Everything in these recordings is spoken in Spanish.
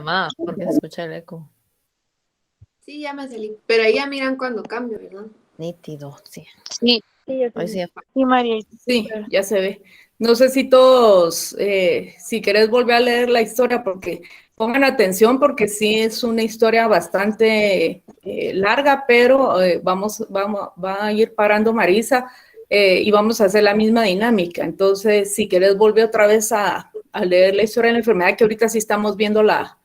llamada porque se escucha el eco. Sí, ya me salí. Pero ahí ya miran cuando cambio, ¿verdad? Nítido, sí. Sí, sí, ya Hoy sé. sí. Sí, María. Sí, ya se ve. No sé si todos, si querés volver a leer la historia, porque pongan atención, porque sí es una historia bastante larga, pero va a ir parando Marisa y vamos a hacer la misma dinámica. Entonces, si querés volver otra vez a leer la historia de la enfermedad, que ahorita sí estamos viendo la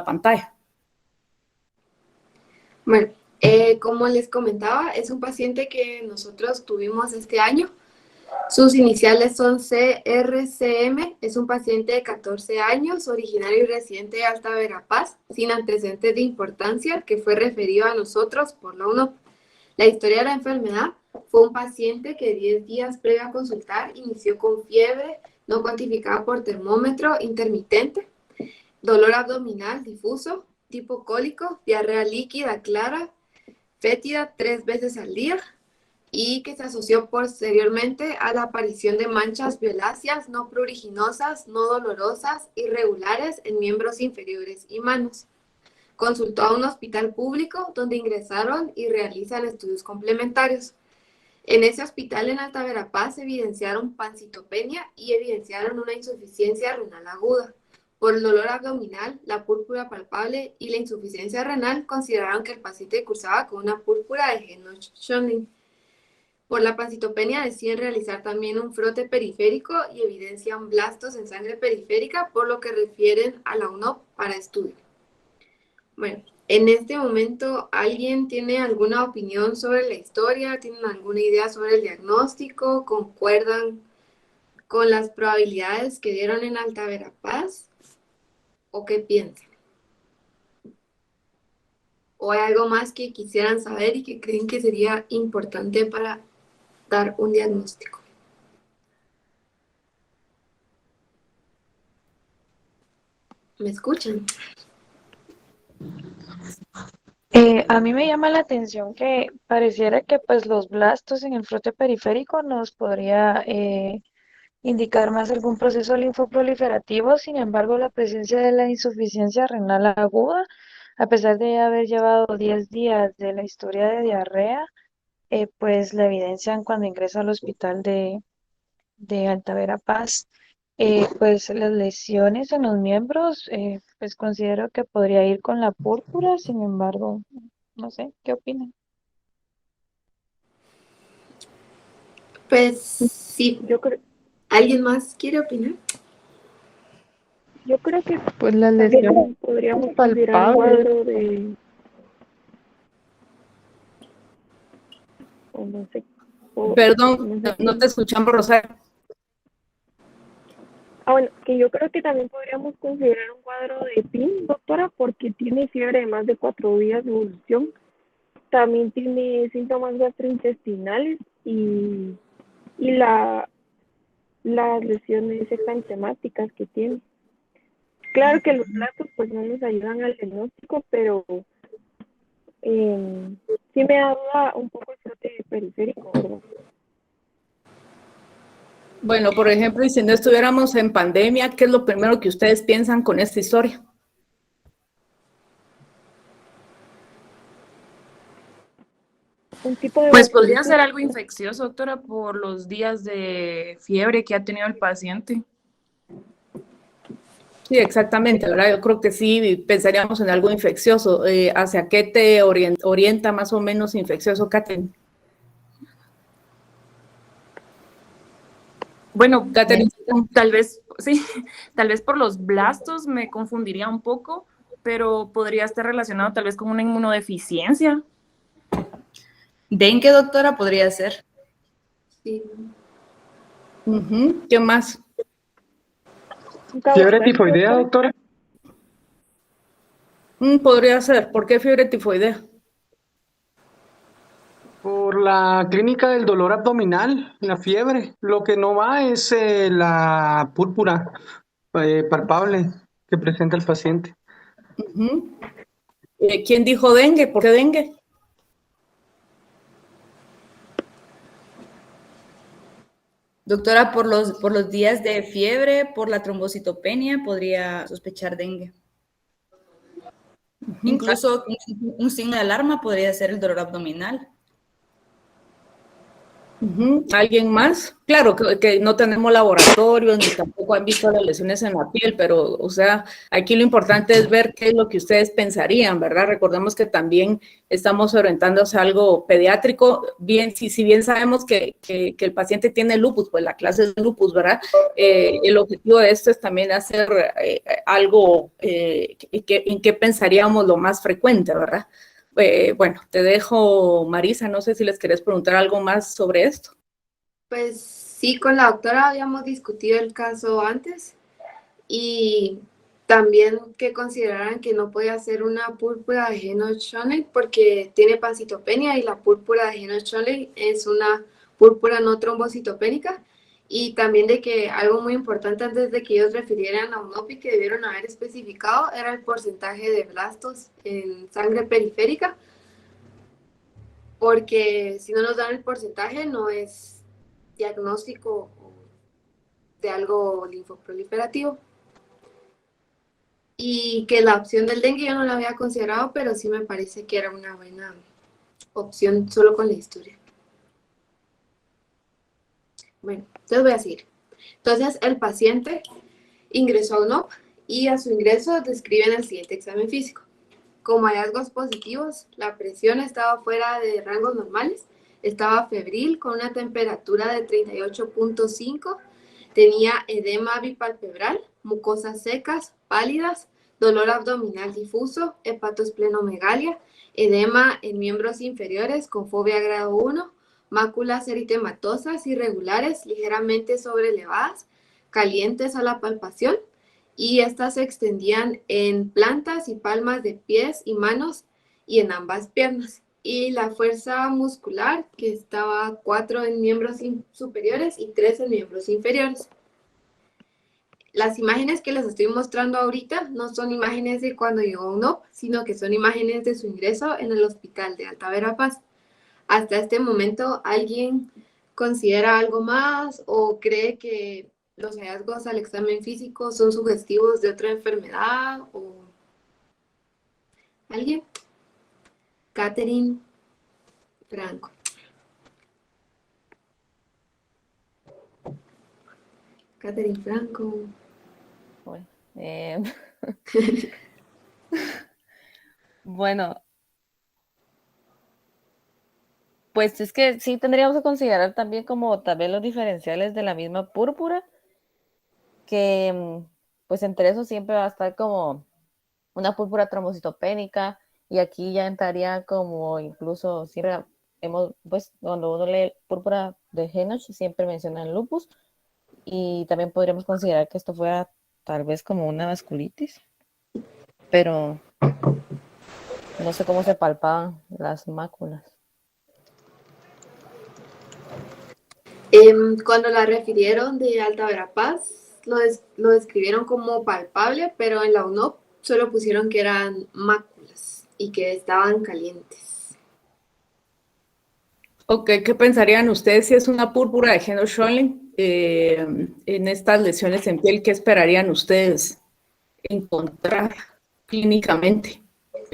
pantalla. Bueno, como les comentaba, es un paciente que nosotros tuvimos este año. Sus iniciales son CRCM, es un paciente de 14 años, originario y residente de Alta Verapaz, sin antecedentes de importancia, que fue referido a nosotros por la UNOP. La historia de la enfermedad fue un paciente que 10 días previo a consultar inició con fiebre no cuantificada por termómetro intermitente, dolor abdominal difuso, tipo cólico, diarrea líquida clara, fétida 3 veces al día, y que se asoció posteriormente a la aparición de manchas violáceas no pruriginosas, no dolorosas, irregulares en miembros inferiores y manos. Consultó a un hospital público donde ingresaron y realizan estudios complementarios. En ese hospital en Alta Verapaz evidenciaron pancitopenia y evidenciaron una insuficiencia renal aguda. Por el dolor abdominal, la púrpura palpable y la insuficiencia renal, consideraron que el paciente cursaba con una púrpura de Henoch-Schönlein. Por la pancitopenia deciden realizar también un frote periférico y evidencian blastos en sangre periférica, por lo que refieren a la UNOP para estudio. Bueno, en este momento, ¿alguien tiene alguna opinión sobre la historia? ¿Tienen alguna idea sobre el diagnóstico? ¿Concuerdan con las probabilidades que dieron en Alta Verapaz? ¿O qué piensan? ¿O hay algo más que quisieran saber y que creen que sería importante para dar un diagnóstico? ¿Me escuchan? A mí me llama la atención que pareciera que pues los blastos en el frote periférico nos podría indicar más algún proceso linfoproliferativo. Sin embargo, la presencia de la insuficiencia renal aguda, a pesar de haber llevado 10 días de la historia de diarrea, pues la evidencian cuando ingresa al hospital de Alta Verapaz. Pues las lesiones en los miembros, pues considero que podría ir con la púrpura. Sin embargo, no sé, ¿qué opinan? Pues sí. Yo creo, ¿Alguien más quiere opinar? yo creo que pues las lesiones También podríamos considerar un palpables. cuadro de, o no sé, o Perdón, no sé no te si, escuchamos, Rosario. bueno, que yo creo que también podríamos considerar un cuadro de PIN, doctora, porque tiene fiebre de más de 4 días de evolución, también tiene síntomas gastrointestinales y las lesiones exantemáticas que tiene. Claro que los platos pues no nos ayudan al diagnóstico, pero eh, sí me da duda un poco el frote periférico, ¿verdad? Bueno, por ejemplo, y si no estuviéramos en pandemia, ¿qué es lo primero que ustedes piensan con esta historia? Un tipo de Pues podría vasculitis. ser algo infeccioso, doctora, por los días de fiebre que ha tenido el paciente. Sí, exactamente, ¿verdad? Yo creo que sí pensaríamos en algo infeccioso. ¿Hacia qué te orienta más o menos infeccioso, Catherine? Bueno, Catherine. tal vez, sí, tal vez por los blastos me confundiría un poco, pero podría estar relacionado tal vez con una inmunodeficiencia. Dengue, doctora, podría ser. Sí. ¿Qué más? Un cabo ¿Fiebre abierto, tifoidea, doctora. doctora? Podría ser. ¿Por qué fiebre tifoidea? Por la clínica del dolor abdominal, la fiebre. Lo que no va es la púrpura palpable que presenta el paciente. ¿Quién dijo dengue? ¿Por qué dengue? Doctora, por los días de fiebre, por la trombocitopenia, podría sospechar dengue. Incluso un signo de alarma podría ser el dolor abdominal. ¿Alguien más? Claro que no tenemos laboratorios ni tampoco han visto las lesiones en la piel, pero, o sea, aquí lo importante es ver qué es lo que ustedes pensarían, ¿verdad? Recordemos que también estamos orientándose a algo pediátrico. Bien, si bien sabemos que el paciente tiene lupus, pues la clase es lupus, ¿verdad? El objetivo de esto es también hacer algo en qué pensaríamos lo más frecuente, ¿verdad? Bueno, te dejo, Marisa, no sé si les querés preguntar algo más sobre esto. Pues sí, con la doctora habíamos discutido el caso antes y también que consideraran que no podía ser una púrpura de Henoch-Schönlein porque tiene pancitopenia y la púrpura de Henoch-Schönlein es una púrpura no trombocitopénica. Y también de que algo muy importante antes de que ellos refirieran a UNOPI que debieron haber especificado era el porcentaje de blastos en sangre periférica, porque si no nos dan el porcentaje no es diagnóstico de algo linfoproliferativo. Y que la opción del dengue yo no la había considerado, pero sí me parece que era una buena opción solo con la historia. Bueno, entonces voy a seguir. Entonces, el paciente ingresó a UNOP y a su ingreso describen el siguiente examen físico. Como hallazgos positivos, la presión estaba fuera de rangos normales, estaba febril con una temperatura de 38.5, tenía edema bipalpebral, mucosas secas, pálidas, dolor abdominal difuso, hepatosplenomegalia, edema en miembros inferiores con fobia grado 1, máculas eritematosas irregulares ligeramente sobrelevadas, calientes a la palpación, y estas se extendían en plantas y palmas de pies y manos y en ambas piernas. Y la fuerza muscular, que estaba 4 en miembros superiores y 3 en miembros inferiores. Las imágenes que les estoy mostrando ahorita no son imágenes de cuando llegó a UNOP, sino que son imágenes de su ingreso en el hospital de Alta Verapaz. Hasta este momento, ¿alguien considera algo más o cree que los hallazgos al examen físico son sugestivos de otra enfermedad? ¿O alguien? Catherine Franco. Catherine Franco. Bueno, bueno, pues es que sí tendríamos que considerar también como tal vez los diferenciales de la misma púrpura, que pues entre eso siempre va a estar como una púrpura trombocitopénica, y aquí ya entraría como incluso siempre pues cuando uno lee púrpura de Henoch siempre mencionan lupus, y también podríamos considerar que esto fuera tal vez como una vasculitis, pero no sé cómo se palpaban las máculas. Cuando la refirieron de Alta Verapaz, lo describieron como palpable, pero en la UNOP solo pusieron que eran máculas y que estaban calientes. Ok, ¿qué pensarían ustedes si es una púrpura de Henoch-Schönlein en estas lesiones en piel? ¿Qué esperarían ustedes encontrar clínicamente?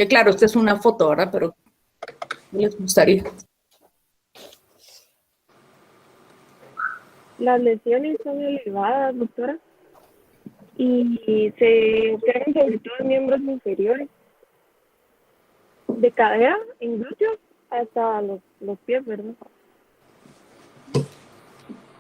Claro, esta es una foto, ¿verdad? Pero ¿qué les gustaría? Las lesiones son elevadas, doctora, y se observan sobre todo en miembros inferiores, de cadera, en glúteos, hasta los pies, ¿verdad?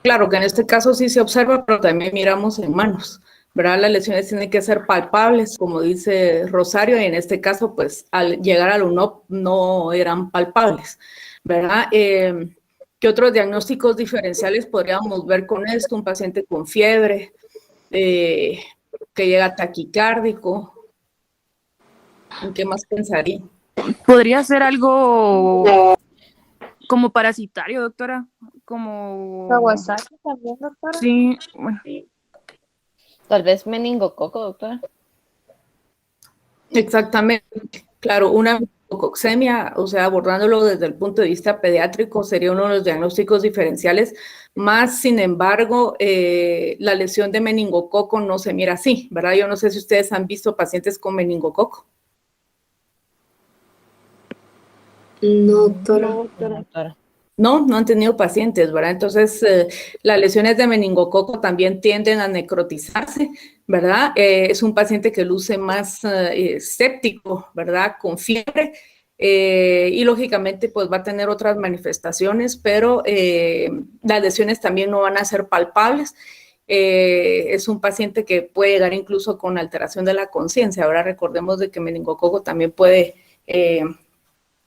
Claro que en este caso sí se observa, pero también miramos en manos, ¿verdad? Las lesiones tienen que ser palpables, como dice Rosario, y en este caso, pues, al llegar al UNOP no eran palpables, ¿verdad? ¿Qué otros diagnósticos diferenciales podríamos ver con esto? Un paciente con fiebre, que llega taquicárdico. ¿En qué más pensaría? Podría ser algo como parasitario, doctora, como... Kawasaki también, doctora. Sí, bueno. Tal vez meningococo, doctora. Exactamente, claro, una meningococcemia, o sea, abordándolo desde el punto de vista pediátrico, sería uno de los diagnósticos diferenciales, más sin embargo, la lesión de meningococo no se mira así, ¿verdad? Yo no sé si ustedes han visto pacientes con meningococo. No, doctora. No, doctora. Doctora. No han tenido pacientes, ¿verdad? Entonces, las lesiones de meningococo también tienden a necrotizarse, ¿verdad? Es un paciente que luce más séptico, ¿verdad? Con fiebre y lógicamente pues va a tener otras manifestaciones, pero las lesiones también no van a ser palpables. Es un paciente que puede llegar incluso con alteración de la conciencia. Ahora recordemos de que meningococo también puede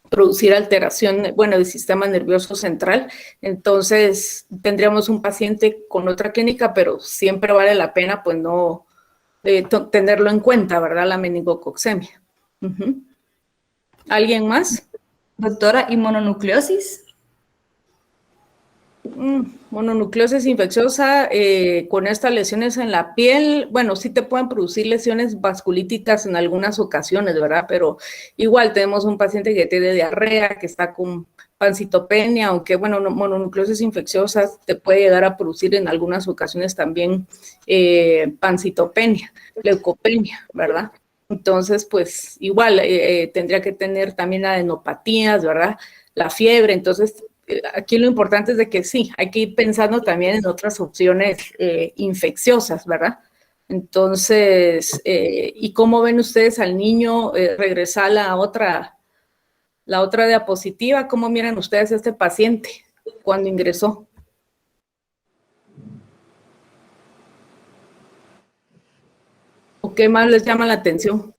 producir alteración, bueno, del sistema nervioso central. Entonces, tendríamos un paciente con otra clínica, pero siempre vale la pena, pues, no tenerlo en cuenta, ¿verdad? La meningococcemia. ¿Alguien más? Doctora, ¿y mononucleosis? Mononucleosis infecciosa con estas lesiones en la piel, bueno, sí te pueden producir lesiones vasculíticas en algunas ocasiones, ¿verdad? Pero igual tenemos un paciente que tiene diarrea, que está con pancitopenia, aunque, bueno, mononucleosis infecciosa te puede llegar a producir en algunas ocasiones también pancitopenia, leucopenia, ¿verdad? Entonces, pues igual tendría que tener también adenopatías, ¿verdad? La fiebre, entonces aquí lo importante es de que sí, hay que ir pensando también en otras opciones infecciosas, ¿verdad? Entonces, ¿y cómo ven ustedes al niño? Regresar a la otra diapositiva, ¿cómo miran ustedes a este paciente cuando ingresó? ¿O qué más les llama la atención?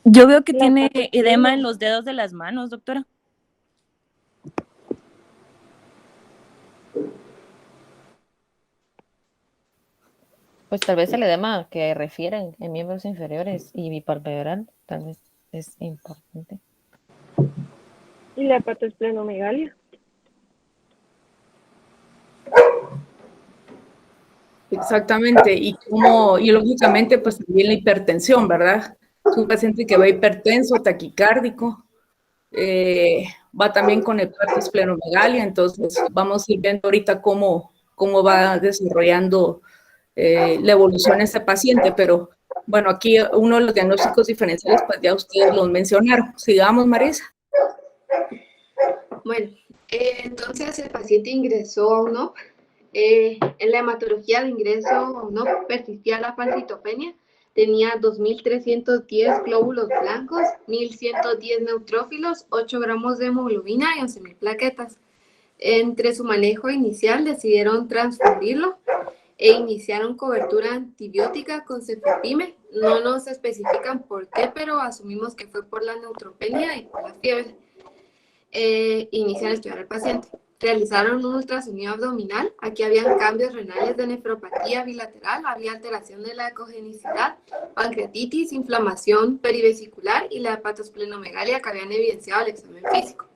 Yo veo que La tiene patología. edema en los dedos de las manos, doctora. Pues tal vez el edema que refieren en miembros inferiores y bipalpebral, tal vez es importante. Y la hepatosplenomegalia. Exactamente, y lógicamente pues también la hipertensión, ¿verdad? Es un paciente que va hipertenso, taquicárdico, va también con hepatosplenomegalia, entonces vamos a ir viendo ahorita cómo va desarrollando la evolución de este paciente, pero bueno, aquí uno de los diagnósticos diferenciales, pues ya ustedes los mencionaron. Sigamos, Marisa. Bueno, entonces el paciente ingresó a UNOP. En la hematología de ingreso a UNOP persistía la pancitopenia. Tenía 2.310 glóbulos blancos, 1.110 neutrófilos, 8 gramos de hemoglobina y 11.000 plaquetas. Entre su manejo inicial decidieron transfundirlo e iniciaron cobertura antibiótica con cefepime. No nos especifican por qué, pero asumimos que fue por la neutropenia y por la fiebre. Inician a estudiar al paciente. Realizaron un ultrasonido abdominal. Aquí habían cambios renales de nefropatía bilateral, había alteración de la ecogenicidad, pancreatitis, inflamación perivesicular y la hepatosplenomegalia que habían evidenciado el examen físico.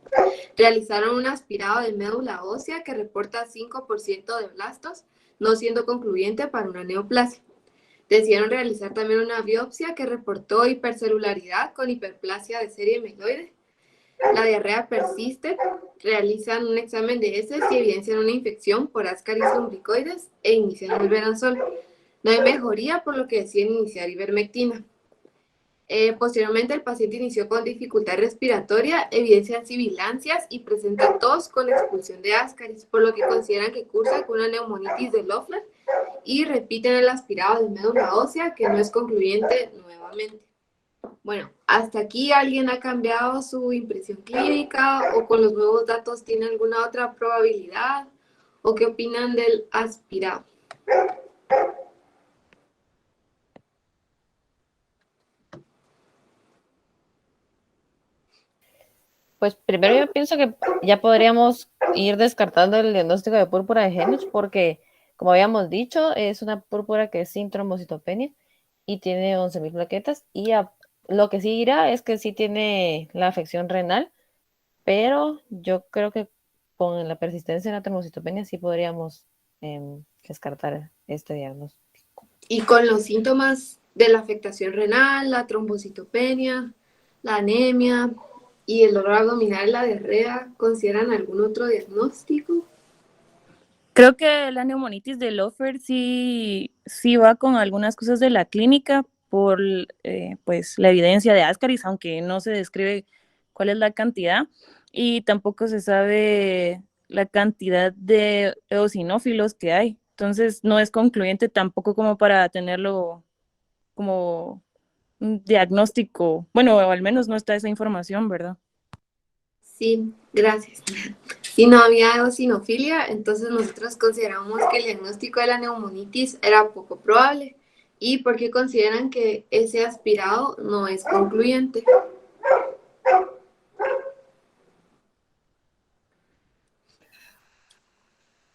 Realizaron un aspirado de médula ósea que reporta 5% de blastos, no siendo concluyente para una neoplasia. Decidieron realizar también una biopsia que reportó hipercelularidad con hiperplasia de serie meloide. La diarrea persiste, realizan un examen de heces y evidencian una infección por Ascaris lumbricoides e inician el Veranzol. No hay mejoría, por lo que deciden iniciar ivermectina. Posteriormente, el paciente inició con dificultad respiratoria, evidencian sibilancias y presenta tos con expulsión de Ascaris, por lo que consideran que cursa con una neumonitis de Loeffler y repiten el aspirado de médula ósea, que no es concluyente nuevamente. Bueno, hasta aquí alguien ha cambiado su impresión clínica o con los nuevos datos tiene alguna otra probabilidad o qué opinan del aspirado. Pues primero yo pienso que ya podríamos ir descartando el diagnóstico de púrpura de Henrich porque, como habíamos dicho, es una púrpura que es sin trombocitopenia y tiene 11.000 plaquetas y lo que sí dirá es que sí tiene la afección renal, pero yo creo que con la persistencia en la trombocitopenia sí podríamos descartar este diagnóstico. Y con los síntomas de la afectación renal, la trombocitopenia, la anemia y el dolor abdominal y la diarrea, ¿consideran algún otro diagnóstico? Creo que la neumonitis de Loeffler sí va con algunas cosas de la clínica por pues la evidencia de Ascaris, aunque no se describe cuál es la cantidad, y tampoco se sabe la cantidad de eosinófilos que hay. Entonces no es concluyente tampoco como para tenerlo como un diagnóstico. Bueno, o al menos no está esa información, ¿verdad? Sí, gracias. Si no había eosinofilia, entonces nosotros consideramos que el diagnóstico de la neumonitis era poco probable. ¿Y por qué consideran que ese aspirado no es concluyente?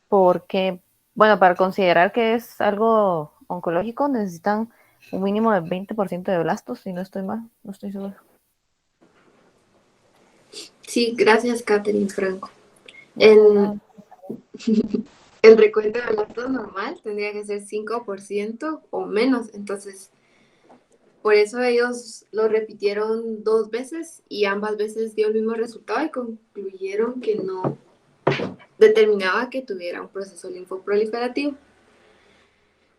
Porque, bueno, para considerar que es algo oncológico necesitan un mínimo del 20% de blastos, si no estoy mal, no estoy seguro. Sí, gracias, Catherine Franco. El recuento de blastos normal tendría que ser 5% o menos, entonces por eso ellos lo repitieron 2 veces y ambas veces dio el mismo resultado y concluyeron que no determinaba que tuviera un proceso linfoproliferativo.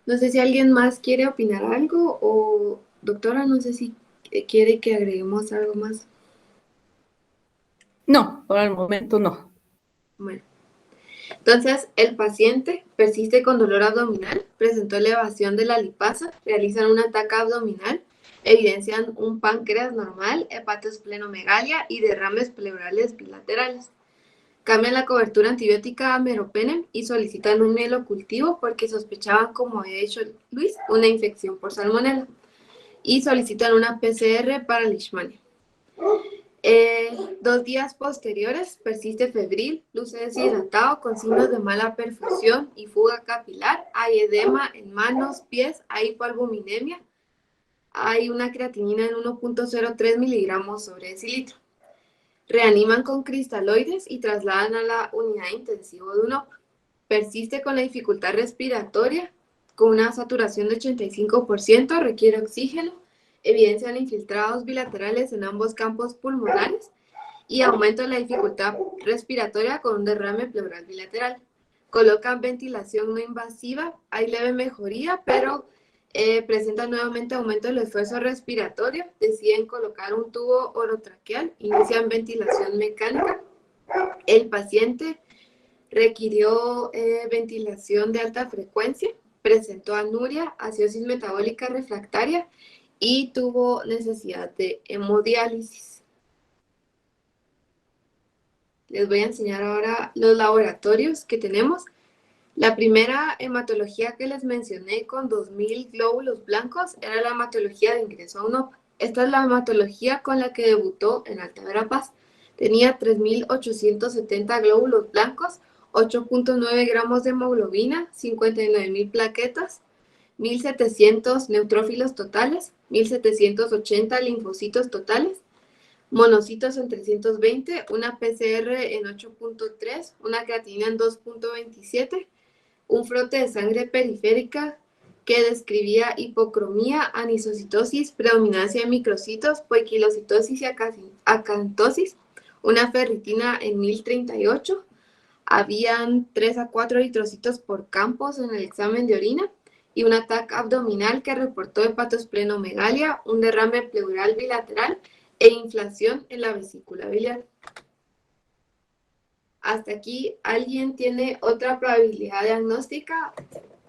No sé si alguien más quiere opinar algo o doctora, no sé si quiere que agreguemos algo más. No, por el momento no. Bueno, entonces el paciente persiste con dolor abdominal, presentó elevación de la lipasa, realizan un ataque abdominal, evidencian un páncreas normal, hepatosplenomegalia y derrames pleurales bilaterales. Cambian la cobertura antibiótica a meropenem y solicitan un mielocultivo porque sospechaban, como había dicho Luis, una infección por salmonella. Y solicitan una PCR para leishmania. 2 días posteriores persiste febril, luce deshidratado con signos de mala perfusión y fuga capilar, hay edema en manos, pies, hay hipoalbuminemia, hay una creatinina en 1.03 miligramos sobre decilitro. Reaniman con cristaloides y trasladan a la unidad intensiva de UNOP. Persiste con la dificultad respiratoria, con una saturación de 85%, requiere oxígeno, evidencian infiltrados bilaterales en ambos campos pulmonares y aumento de la dificultad respiratoria con un derrame pleural bilateral. Colocan ventilación no invasiva, hay leve mejoría, pero presenta nuevamente aumento del esfuerzo respiratorio, deciden colocar un tubo orotraqueal, inician ventilación mecánica. El paciente requirió ventilación de alta frecuencia, presentó anuria, acidosis metabólica refractaria y tuvo necesidad de hemodiálisis. Les voy a enseñar ahora los laboratorios que tenemos. La primera hematología que les mencioné con 2.000 glóbulos blancos era la hematología de ingreso a UNOP. Esta es la hematología con la que debutó en Alta Verapaz. Tenía 3.870 glóbulos blancos, 8.9 gramos de hemoglobina, 59.000 plaquetas, 1.700 neutrófilos totales, 1.780 linfocitos totales, monocitos en 320, una PCR en 8.3, una creatinina en 2.27, un frote de sangre periférica que describía hipocromía, anisocitosis, predominancia de microcitos, poiquilocitosis y acantosis, una ferritina en 1038, habían 3 a 4 eritrocitos por campos en el examen de orina y un ataque abdominal que reportó hepatosplenomegalia, un derrame pleural bilateral e inflación en la vesícula biliar. Hasta aquí, ¿alguien tiene otra probabilidad diagnóstica?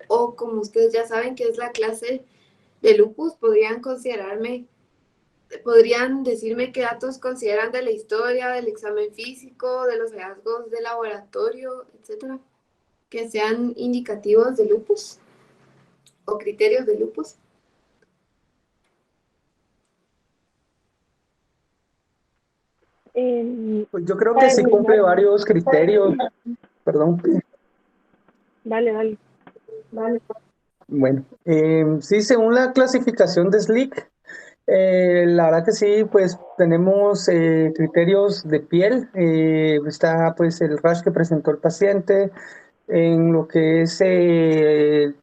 O como ustedes ya saben que es la clase de lupus, podrían decirme qué datos consideran de la historia, del examen físico, de los hallazgos de laboratorio, etcétera, que sean indicativos de lupus o criterios de lupus. Pues yo creo que sí cumple varios criterios. Perdón. Dale. Bueno, sí, según la clasificación de SLIC, la verdad que sí, pues tenemos criterios de piel. Está pues el rash que presentó el paciente, en lo que es,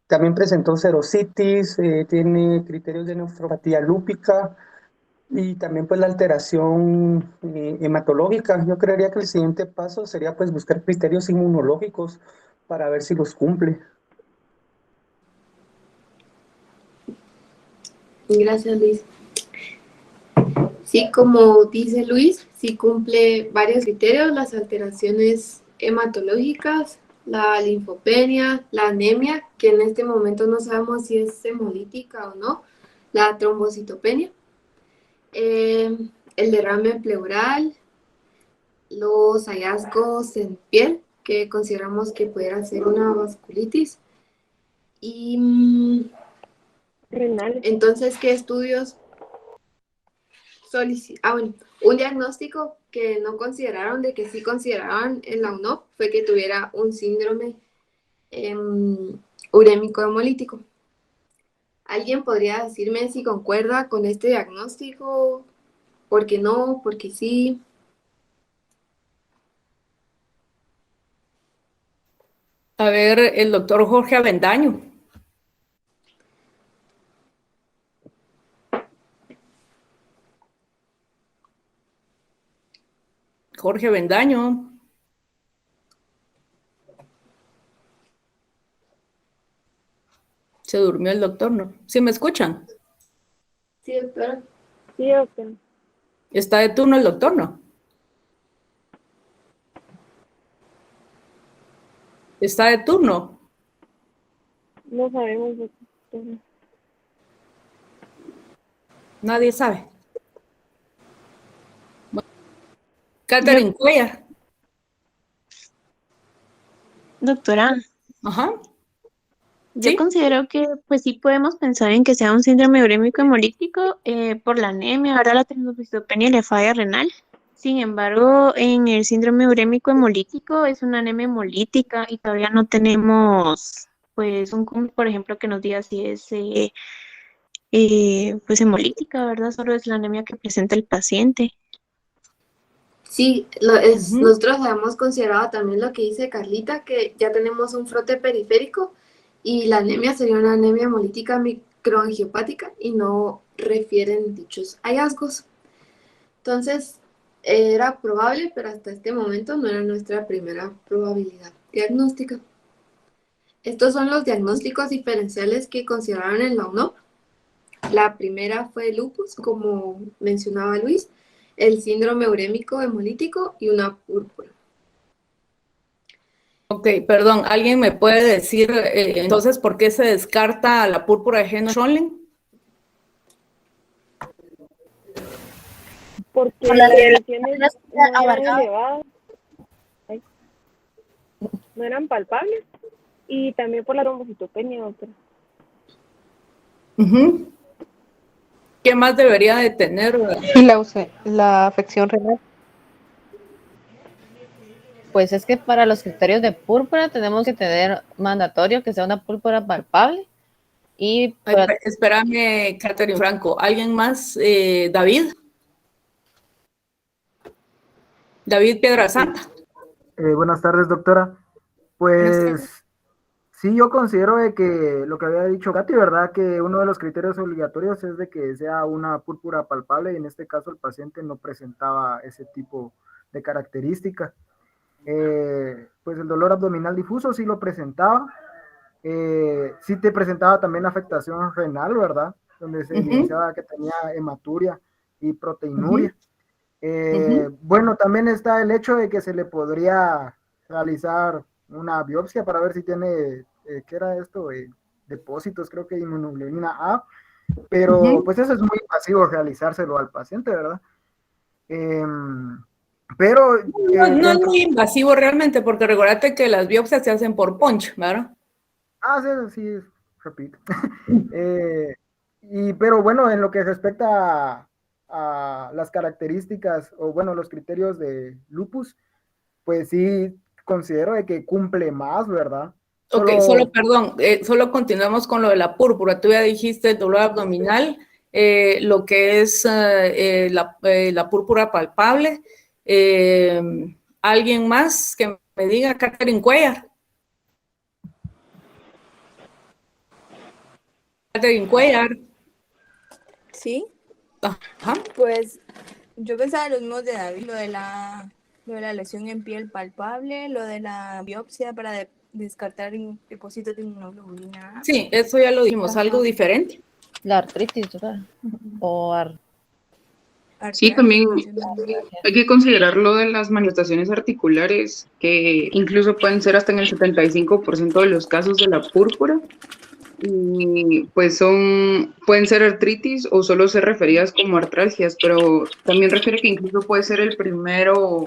también presentó serositis, tiene criterios de nefropatía lúpica y también pues la alteración hematológica. Yo creería que el siguiente paso sería pues buscar criterios inmunológicos para ver si los cumple. Gracias, Luis. Sí, como dice Luis, sí cumple varios criterios, las alteraciones hematológicas, la linfopenia, la anemia, que en este momento no sabemos si es hemolítica o no, la trombocitopenia, el derrame pleural, los hallazgos en piel, que consideramos que pudiera ser una vasculitis. Y Renal. entonces, ¿qué estudios bueno, un diagnóstico que no consideraron, de que sí consideraban en la UNOP, fue que tuviera un síndrome urémico hemolítico. ¿Alguien podría decirme si concuerda con este diagnóstico? ¿Por qué no? ¿Por qué sí? A ver, el doctor Jorge Avendaño. Jorge Avendaño. Se durmió el doctor, ¿no? ¿Sí me escuchan? Sí, doctora. Sí, doctora. ¿Está de turno el doctor, no? ¿Está de turno? No sabemos, doctora. Nadie sabe. Bueno, Catherine Cuellar. Doctora, Ajá. yo ¿Sí? considero que pues sí podemos pensar en que sea un síndrome urémico hemolítico por la anemia, ahora la trombocitopenia y la falla renal. Sin embargo, en el síndrome urémico hemolítico es una anemia hemolítica y todavía no tenemos pues un cúmulo, por ejemplo, que nos diga si es pues hemolítica, ¿verdad? Solo es la anemia que presenta el paciente. Sí, nosotros habíamos considerado también lo que dice Carlita, que ya tenemos un frote periférico y la anemia sería una anemia hemolítica microangiopática y no refieren dichos hallazgos. Entonces, era probable, pero hasta este momento no era nuestra primera probabilidad diagnóstica. Estos son los diagnósticos diferenciales que consideraron en la UNOP. La primera fue el lupus, como mencionaba Luis, el síndrome urémico hemolítico y una púrpura. Ok, perdón, ¿alguien me puede decir entonces por qué se descarta la púrpura de Heno-Schönlein? Porque Por las las lesiones relaciones no eran abarcadas. elevadas, no eran palpables, y también por la trombocitopenia, doctora. Ujú. ¿Qué más debería de tener? Y la afección renal. Pues es que para los criterios de púrpura tenemos que tener mandatorio que sea una púrpura palpable y Ay, espérame, Catherine Franco. ¿Alguien más? David. David Piedrasanta. Buenas tardes, doctora. Buenas tardes. Pues sí, yo considero de que lo que había dicho Katy, ¿verdad? Que uno de los criterios obligatorios es de que sea una púrpura palpable y en este caso el paciente no presentaba ese tipo de característica. Pues el dolor abdominal difuso sí lo presentaba. Sí te presentaba también afectación renal, ¿verdad? Donde se evidenciaba que tenía hematuria y proteinuria. Bueno, también está el hecho de que se le podría realizar una biopsia para ver si tiene, ¿qué era esto? Depósitos, creo que inmunoglobulina A, pero pues eso es muy pasivo realizárselo al paciente, ¿verdad? Pero No es muy invasivo realmente, porque recuérdate que las biopsias se hacen por punch, ¿verdad? Ah, sí, repito. Pero bueno, en lo que respecta a las características o bueno, los criterios de lupus, pues sí considero de que cumple más, ¿verdad? Ok, perdón, solo continuamos con lo de la púrpura. Tú ya dijiste dolor abdominal, lo que es la púrpura palpable. ¿Alguien más que me diga? Catherine Cuellar. Catherine Cuellar. Sí. Ajá. Pues yo pensaba lo mismo de David, lo de la lesión en piel palpable, lo de la biopsia para descartar depósitos de inmunoglobulina A. Sí, eso ya lo dijimos, algo diferente. La artritis, ¿verdad? Sí, Artral, también mencionando. hay que considerar lo de las manifestaciones articulares, que incluso pueden ser hasta en el 75% de los casos de la púrpura. Y pues pueden ser artritis o solo ser referidas como artralgias, pero también refiere que incluso puede ser el primero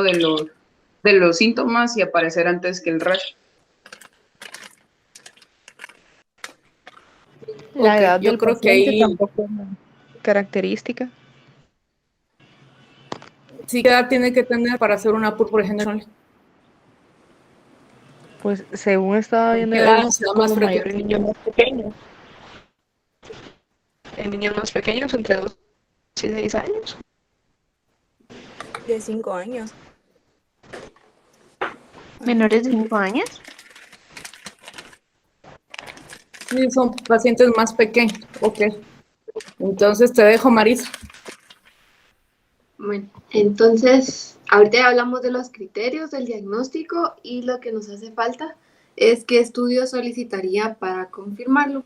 de los síntomas y aparecer antes que el rash. La Ok, edad yo del creo que paciente ahí tampoco es una característica. sí, ¿qué edad tiene que tener para hacer una púrpura general? Pues según estaba ¿En viendo, qué edad es se da más como mayor en frecuente? niños más pequeños. En niños más pequeños, entre 2 y 6 años. De 5 años. ¿Menores de 5 años? Sí, son pacientes más pequeños. Ok. Entonces te dejo, Marisa. Bueno, entonces, ahorita ya hablamos de los criterios del diagnóstico y lo que nos hace falta es qué estudio solicitaría para confirmarlo.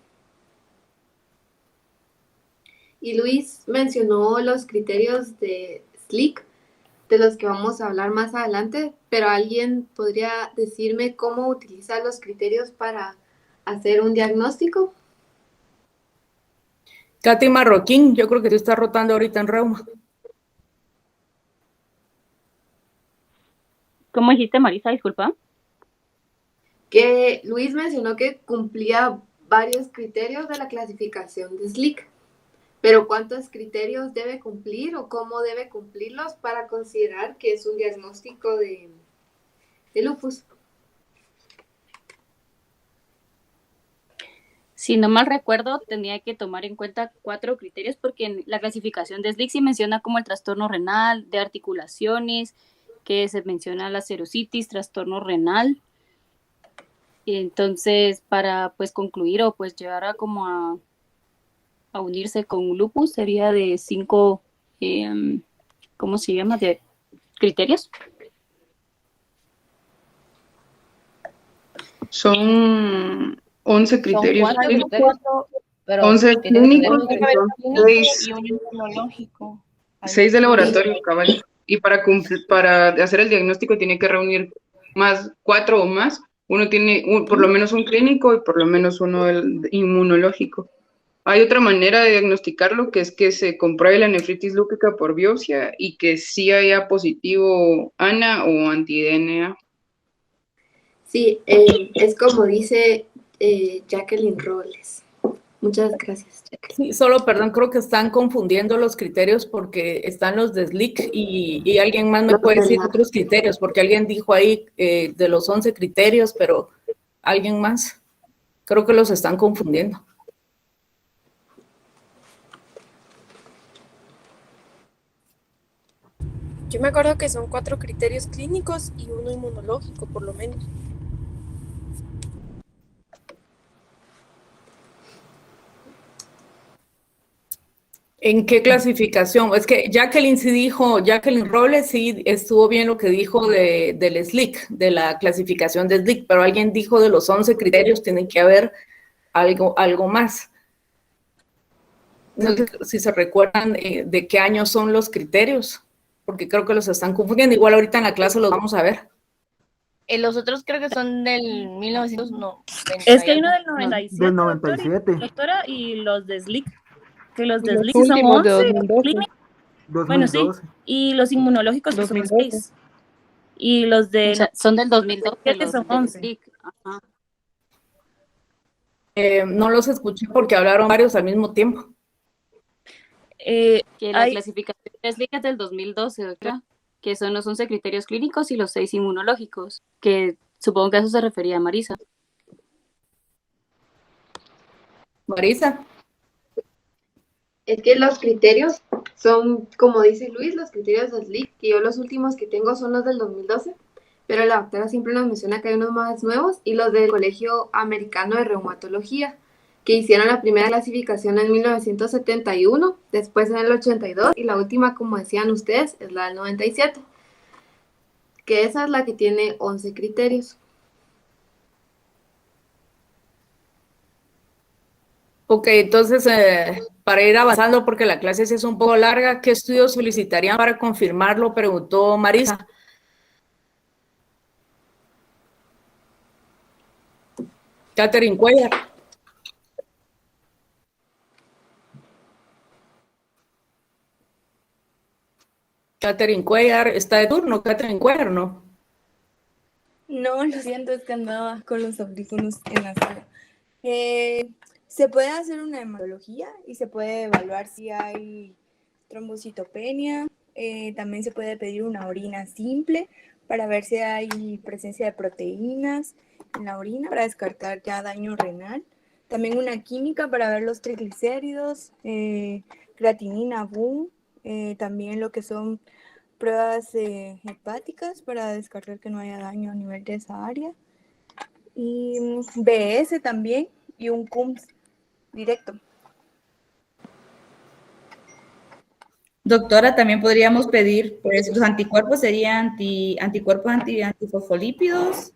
Y Luis mencionó los criterios de SLIC, de los que vamos a hablar más adelante, pero ¿alguien podría decirme cómo utiliza los criterios para hacer un diagnóstico? Katy Marroquín, yo creo que tú estás rotando ahorita en reuma. ¿Cómo dijiste, Marisa? Disculpa. Que Luis mencionó que cumplía varios criterios de la clasificación de SLIC, pero ¿cuántos criterios debe cumplir o cómo debe cumplirlos para considerar que es un diagnóstico de lupus? Si no mal recuerdo, tenía que tomar en cuenta 4 criterios porque en la clasificación de SLIC se menciona como el trastorno renal, de articulaciones, que se menciona la serositis, trastorno renal. Entonces, para pues concluir o pues llegar a como a unirse con lupus, sería de 5, ¿cómo se llama? De criterios. Son 11 criterios. Son 4 clínicos, criterios, pero 11 tiene que tener clínicos un y criterio son clínico 6, y un inmunológico. 6 de laboratorio, cabal. Y para hacer el diagnóstico tiene que reunir 4 o más. Uno tiene por lo menos un clínico y por lo menos uno el inmunológico. Hay otra manera de diagnosticarlo, que es que se compruebe la nefritis lúpica por biopsia y que sí haya positivo ANA o anti-DNA. Sí, es como dice Jacqueline Robles. Muchas gracias, Jacqueline. Sí, solo, perdón, creo que están confundiendo los criterios porque están los de SLIC y alguien más me puede decir otros criterios, porque alguien dijo ahí de los 11 criterios, pero alguien más, creo que los están confundiendo. Yo me acuerdo que son 4 criterios clínicos y uno inmunológico, por lo menos. ¿En qué clasificación? Es que Jacqueline sí dijo, Jacqueline Robles sí estuvo bien lo que dijo del SLIC, de la clasificación de SLIC, pero alguien dijo de los 11 criterios tiene que haber algo más. No sé si se recuerdan de qué año son los criterios, porque creo que los están confundiendo. Igual ahorita en la clase los vamos a ver. Los otros creo que son del 1990. Es que hay uno del 97, Del 97. doctora, y los de SLIC, que los de Los SLIC sí son últimos de 11 2012. clínicos. Bueno, sí, 2012. y los inmunológicos que son 2012. 6. Y los de Son del 2012, 7 los son del 11. SLIC. Ajá. No los escuché porque hablaron varios al mismo tiempo. Que la Hay, clasificación de SLIC es del 2012, doctora, que son los 11 criterios clínicos y los 6 inmunológicos, que supongo que a eso se refería Marisa. Marisa. Es que los criterios son, como dice Luis, los criterios de SLIC, que yo los últimos que tengo son los del 2012, pero la doctora siempre nos menciona que hay unos más nuevos y los del Colegio Americano de Reumatología, que hicieron la primera clasificación en 1971, después en el 82 y la última, como decían ustedes, es la del 97, que esa es la que tiene 11 criterios. Ok, entonces para ir avanzando, porque la clase sí es un poco larga, ¿qué estudios solicitarían para confirmarlo? Preguntó Marisa. Catherine Cuellar. Catherine Cuellar, ¿está de turno? Catherine Cuellar, ¿no? No, lo siento, es que andaba con los audífonos en la sala. Se puede hacer una hematología y se puede evaluar si hay trombocitopenia. También se puede pedir una orina simple para ver si hay presencia de proteínas en la orina para descartar ya daño renal. También una química para ver los triglicéridos, creatinina, BUN, también lo que son pruebas hepáticas para descartar que no haya daño a nivel de esa área. Y BS también y un CUMS directo. Doctora, también podríamos pedir, pues los anticuerpos serían anticuerpos antifosfolípidos,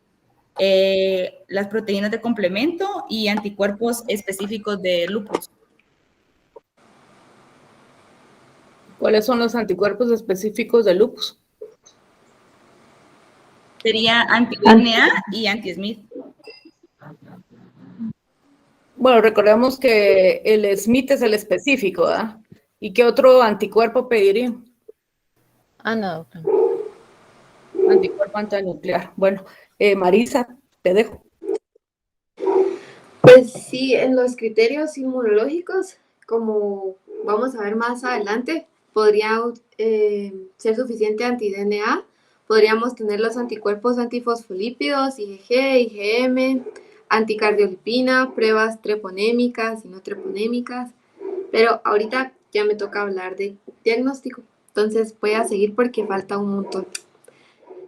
las proteínas de complemento y anticuerpos específicos de lupus. ¿Cuáles son los anticuerpos específicos de lupus? Sería anti-DNA y anti-Smith. Bueno, recordemos que el Smith es el específico, ¿verdad? ¿Y qué otro anticuerpo pediría? No. Anticuerpo antinuclear. Bueno, Marisa, te dejo. Pues sí, en los criterios inmunológicos, como vamos a ver más adelante, podría ser suficiente anti-DNA. Podríamos tener los anticuerpos antifosfolípidos, IgG, IgM, anticardiolipina, pruebas treponémicas y no treponémicas. Pero ahorita ya me toca hablar de diagnóstico. Entonces voy a seguir porque falta un montón.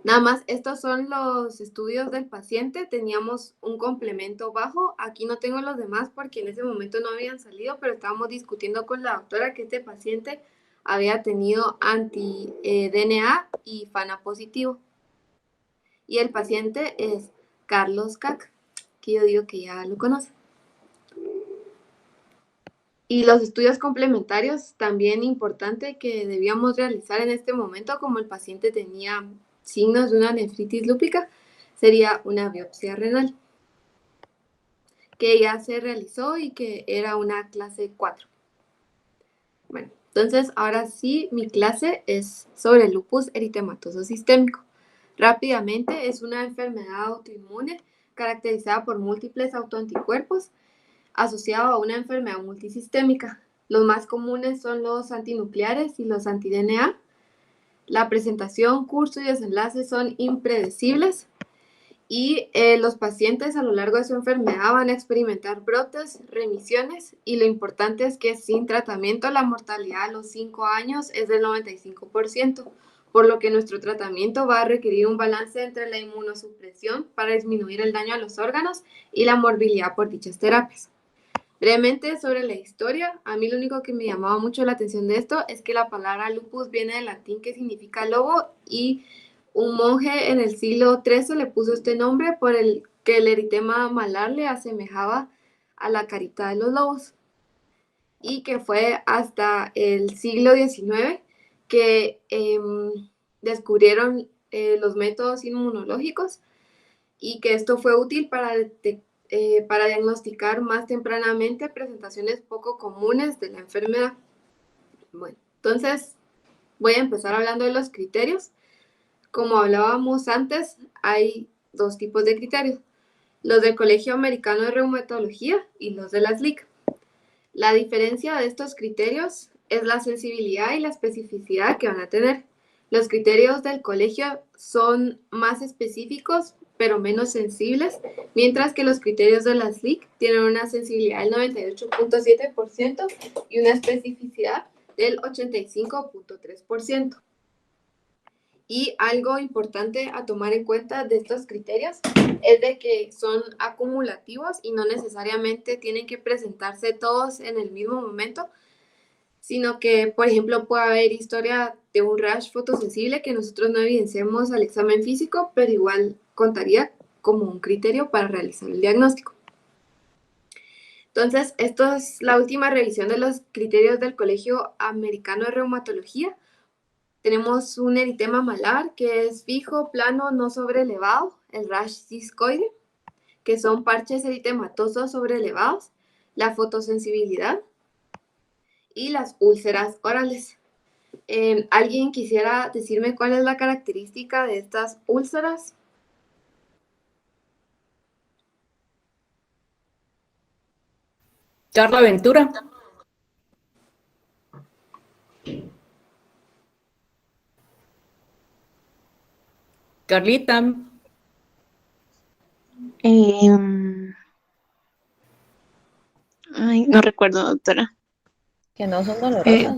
Nada más, estos son los estudios del paciente. Teníamos un complemento bajo. Aquí no tengo los demás porque en ese momento no habían salido, pero estábamos discutiendo con la doctora que este paciente había tenido anti-DNA y FANA positivo. Y el paciente es Carlos Cac, que yo digo que ya lo conoce. Y los estudios complementarios, también importante que debíamos realizar en este momento, como el paciente tenía signos de una nefritis lúpica, sería una biopsia renal, que ya se realizó y que era una clase 4. Bueno, entonces ahora sí, mi clase es sobre el lupus eritematoso sistémico. Rápidamente, es una enfermedad autoinmune caracterizada por múltiples autoanticuerpos asociado a una enfermedad multisistémica. Los más comunes son los antinucleares y los anti-DNA. La presentación, curso y desenlace son impredecibles y los pacientes a lo largo de su enfermedad van a experimentar brotes, remisiones y lo importante es que sin tratamiento la mortalidad a los 5 años es del 95%, por lo que nuestro tratamiento va a requerir un balance entre la inmunosupresión para disminuir el daño a los órganos y la morbilidad por dichas terapias. Brevemente sobre la historia, a mí lo único que me llamaba mucho la atención de esto es que la palabra lupus viene del latín que significa lobo y un monje en el siglo XIII le puso este nombre por el que el eritema malar le asemejaba a la carita de los lobos y que fue hasta el siglo XIX que descubrieron los métodos inmunológicos y que esto fue útil para diagnosticar más tempranamente presentaciones poco comunes de la enfermedad. Bueno, entonces voy a empezar hablando de los criterios. Como hablábamos antes, hay dos tipos de criterios, los del Colegio Americano de Reumatología y los de la SLIC. La diferencia de estos criterios es la sensibilidad y la especificidad que van a tener. Los criterios del colegio son más específicos, pero menos sensibles, mientras que los criterios de la SLIC tienen una sensibilidad del 98.7% y una especificidad del 85.3%. Y algo importante a tomar en cuenta de estos criterios es de que son acumulativos y no necesariamente tienen que presentarse todos en el mismo momento, sino que, por ejemplo, puede haber historia de un rash fotosensible que nosotros no evidenciamos al examen físico, pero igual contaría como un criterio para realizar el diagnóstico. Entonces, esto es la última revisión de los criterios del Colegio Americano de Reumatología. Tenemos un eritema malar que es fijo, plano, no sobrelevado, el rash discoide, que son parches eritematosos sobrelevados, la fotosensibilidad y las úlceras orales. ¿Alguien quisiera decirme cuál es la característica de estas úlceras? Carla Ventura. Carlita. Ay, no recuerdo, doctora. Que no son dolorosas.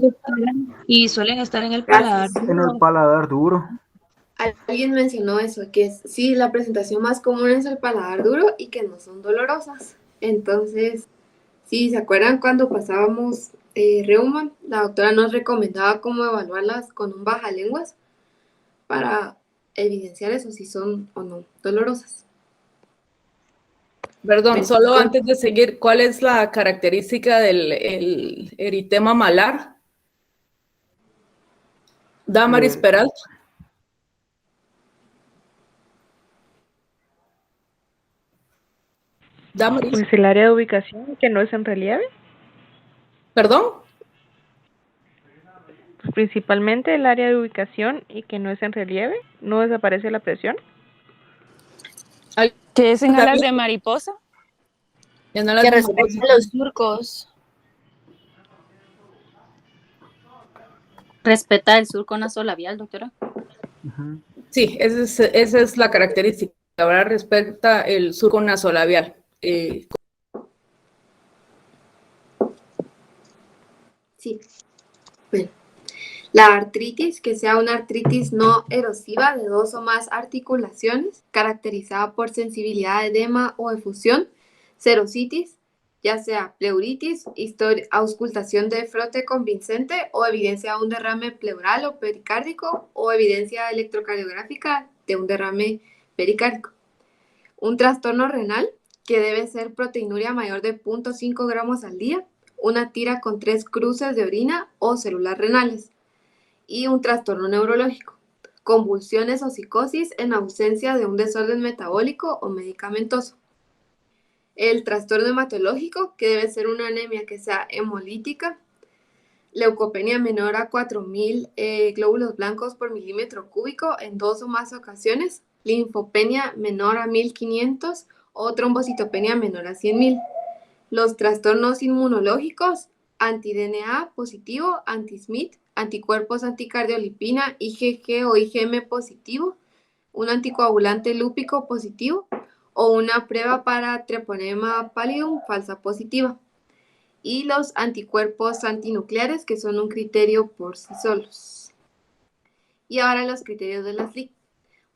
Y suelen estar en el paladar. En el paladar duro. Alguien mencionó eso, que sí, la presentación más común es el paladar duro y que no son dolorosas. Entonces, sí, ¿se acuerdan cuando pasábamos reuma? La doctora nos recomendaba cómo evaluarlas con un bajalenguas para evidenciar eso, si son o no dolorosas. Perdón, solo antes de seguir, ¿cuál es la característica del eritema malar? Damaris Peralta. Damaris. Pues el área de ubicación que no es en relieve. ¿Perdón? Pues principalmente el área de ubicación y que no es en relieve, no desaparece la presión. ¿Qué es en alas de mariposa? Que respeta los surcos. Respeta el surco nasolabial, doctora. Sí, esa es la característica. Ahora respeta el surco nasolabial. Sí. Bueno. La artritis, que sea una artritis no erosiva de 2 o más articulaciones, caracterizada por sensibilidad, edema o efusión, serositis, ya sea pleuritis, auscultación de frote convincente o evidencia de un derrame pleural o pericárdico o evidencia electrocardiográfica de un derrame pericárdico. Un trastorno renal, que debe ser proteinuria mayor de 0.5 gramos al día, una tira con 3 cruces de orina o células renales. Y un trastorno neurológico, convulsiones o psicosis en ausencia de un desorden metabólico o medicamentoso. El trastorno hematológico, que debe ser una anemia que sea hemolítica, leucopenia menor a 4.000 glóbulos blancos por milímetro cúbico en 2 o más ocasiones, linfopenia menor a 1.500 o trombocitopenia menor a 100.000. Los trastornos inmunológicos, anti-DNA positivo, anti-SMIT, anticuerpos anticardiolipina, IgG o IgM positivo, un anticoagulante lúpico positivo o una prueba para treponema pallidum falsa positiva. Y los anticuerpos antinucleares, que son un criterio por sí solos. Y ahora los criterios de la SLIC.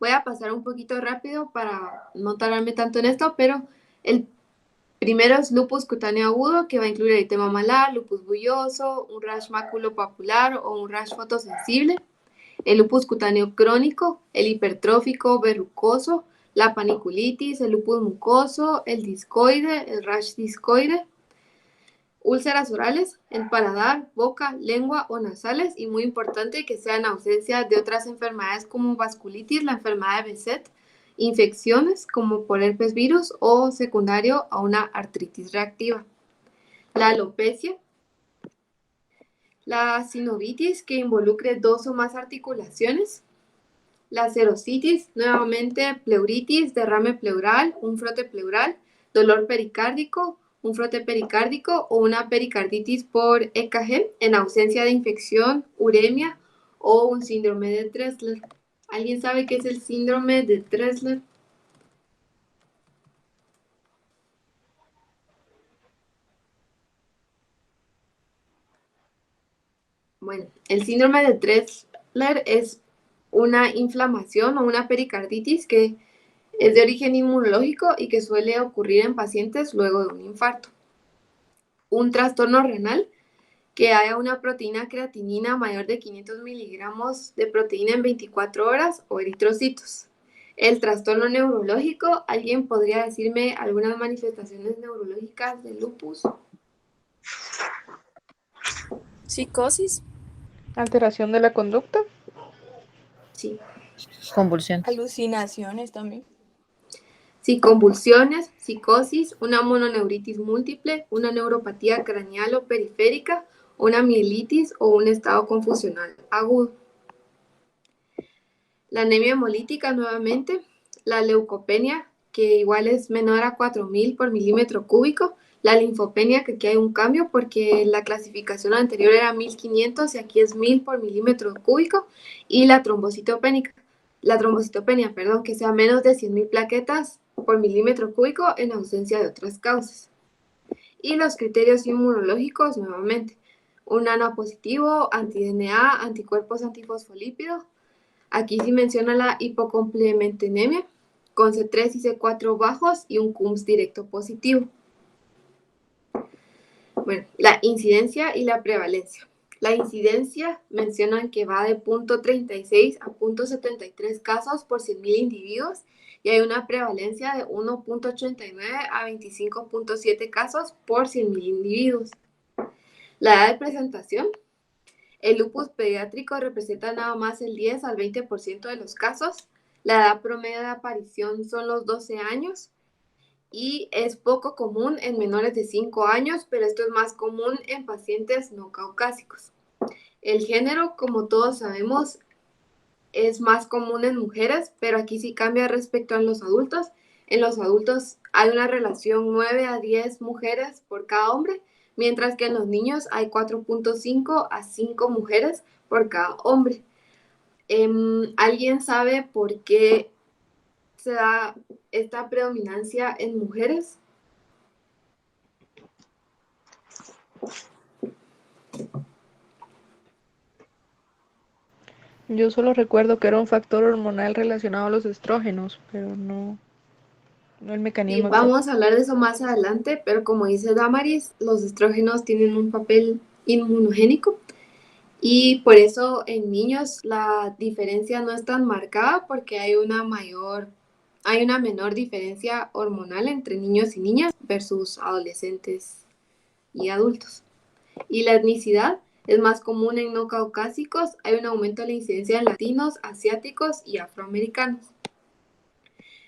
Voy a pasar un poquito rápido para no tardarme tanto en esto, pero el primero es lupus cutáneo agudo, que va a incluir eritema malar, lupus bulloso, un rash maculopapular o un rash fotosensible. El lupus cutáneo crónico, el hipertrófico verrucoso, la paniculitis, el lupus mucoso, el discoide, el rash discoide. Úlceras orales, en paladar, boca, lengua o nasales, y muy importante que sea en ausencia de otras enfermedades como vasculitis, la enfermedad de Behçet, infecciones como por herpes virus o secundario a una artritis reactiva. La alopecia, la sinovitis que involucre 2 o más articulaciones, la serositis, nuevamente pleuritis, derrame pleural, un frote pleural, dolor pericárdico, un frote pericárdico o una pericarditis por EKG en ausencia de infección, uremia o un síndrome de Dressler. ¿Alguien sabe qué es el síndrome de Dressler? Bueno, el síndrome de Dressler es una inflamación o una pericarditis que es de origen inmunológico y que suele ocurrir en pacientes luego de un infarto. Un trastorno renal, que haya una proteína creatinina mayor de 500 miligramos de proteína en 24 horas o eritrocitos. El trastorno neurológico, ¿alguien podría decirme algunas manifestaciones neurológicas del lupus? Psicosis, Alteración de la conducta. Sí. Convulsión. alucinaciones también. Sí, convulsiones, psicosis, una mononeuritis múltiple, una neuropatía craneal o periférica, una mielitis o un estado confusional agudo. La anemia hemolítica nuevamente, la leucopenia, que igual es menor a 4.000 por milímetro cúbico, la linfopenia, que aquí hay un cambio porque la clasificación anterior era 1.500 y aquí es 1.000 por milímetro cúbico, y la trombocitopenia, que sea menos de 100.000 plaquetas por milímetro cúbico en ausencia de otras causas. Y los criterios inmunológicos nuevamente, un ANO positivo, anti-DNA, anticuerpos antifosfolípidos. Aquí sí menciona la hipocomplementemia con C3 y C4 bajos y un CUMS directo positivo. Bueno, la incidencia y la prevalencia. La incidencia mencionan que va de 0.36 a 0.73 casos por 100.000 individuos y hay una prevalencia de 1.89 a 25.7 casos por 100.000 individuos. La edad de presentación. El lupus pediátrico representa nada más el 10 al 20% de los casos. La edad promedio de aparición son los 12 años y es poco común en menores de 5 años, pero esto es más común en pacientes no caucásicos. El género, como todos sabemos, es más común en mujeres, pero aquí sí cambia respecto a los adultos. En los adultos hay una relación 9 a 10 mujeres por cada hombre, mientras que en los niños hay 4.5 a 5 mujeres por cada hombre. ¿Alguien sabe por qué se da esta predominancia en mujeres? Yo solo recuerdo que era un factor hormonal relacionado a los estrógenos, pero no el Sí, mecanismo exacto. vamos a hablar de eso más adelante, pero como dice Damaris, los estrógenos tienen un papel inmunogénico y por eso en niños la diferencia no es tan marcada porque hay una menor diferencia hormonal entre niños y niñas versus adolescentes y adultos. Y la etnicidad es más común en no caucásicos, hay un aumento de la incidencia de latinos, asiáticos y afroamericanos.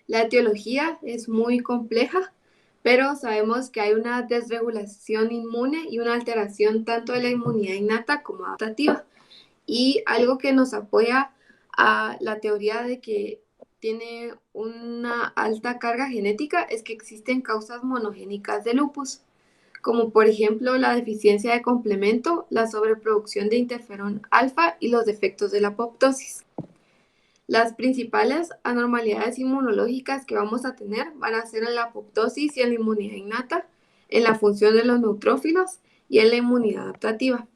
La etiología es muy compleja, pero sabemos que hay una desregulación inmune y una alteración tanto de la inmunidad innata como adaptativa. Y algo que nos apoya a la teoría de que tiene una alta carga genética es que existen causas monogénicas de lupus, como por ejemplo la deficiencia de complemento, la sobreproducción de interferón alfa y los defectos de la apoptosis. Las principales anormalidades inmunológicas que vamos a tener van a ser en la apoptosis y en la inmunidad innata, en la función de los neutrófilos y en la inmunidad adaptativa.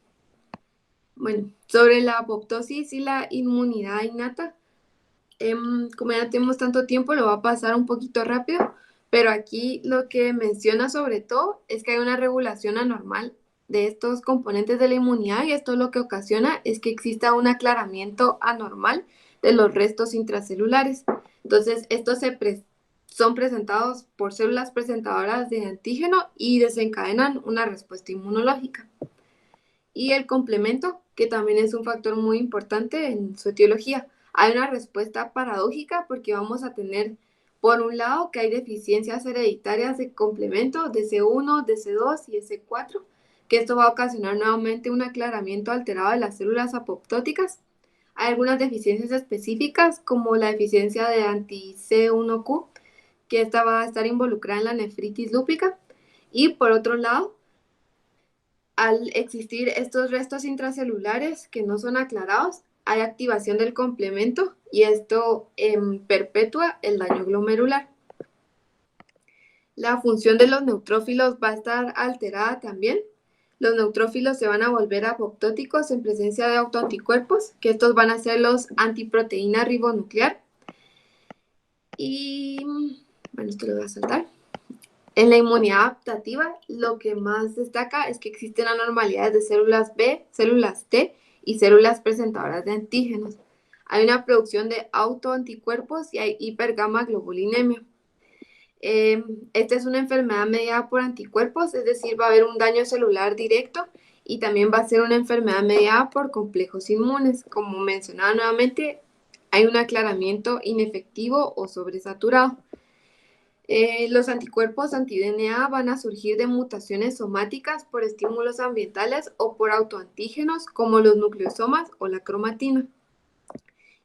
Bueno, sobre la apoptosis y la inmunidad innata, como ya no tenemos tanto tiempo, lo va a pasar un poquito rápido, pero aquí lo que menciona sobre todo es que hay una regulación anormal de estos componentes de la inmunidad y esto lo que ocasiona es que exista un aclaramiento anormal de los restos intracelulares. Entonces, estos son presentados por células presentadoras de antígeno y desencadenan una respuesta inmunológica. Y el complemento, que también es un factor muy importante en su etiología. Hay una respuesta paradójica porque vamos a tener, por un lado, que hay deficiencias hereditarias de complemento de C1, de C2 y de C4, que esto va a ocasionar nuevamente un aclaramiento alterado de las células apoptóticas. Hay algunas deficiencias específicas, como la deficiencia de anti-C1Q, que esta va a estar involucrada en la nefritis lúpica. Y por otro lado, al existir estos restos intracelulares que no son aclarados, hay activación del complemento y esto perpetúa el daño glomerular. La función de los neutrófilos va a estar alterada también. Los neutrófilos se van a volver apoptóticos en presencia de autoanticuerpos, que estos van a ser los antiproteína ribonuclear. Y, bueno, esto lo voy a saltar. En la inmunidad adaptativa, lo que más destaca es que existen anormalidades de células B, células T y células presentadoras de antígenos. hay una producción de autoanticuerpos y hay hipergamaglobulinemia. Esta es una enfermedad mediada por anticuerpos, es decir, va a haber un daño celular directo y también va a ser una enfermedad mediada por complejos inmunes. Como mencionaba nuevamente, hay un aclaramiento inefectivo o sobresaturado. Los anticuerpos anti-DNA van a surgir de mutaciones somáticas por estímulos ambientales o por autoantígenos como los nucleosomas o la cromatina.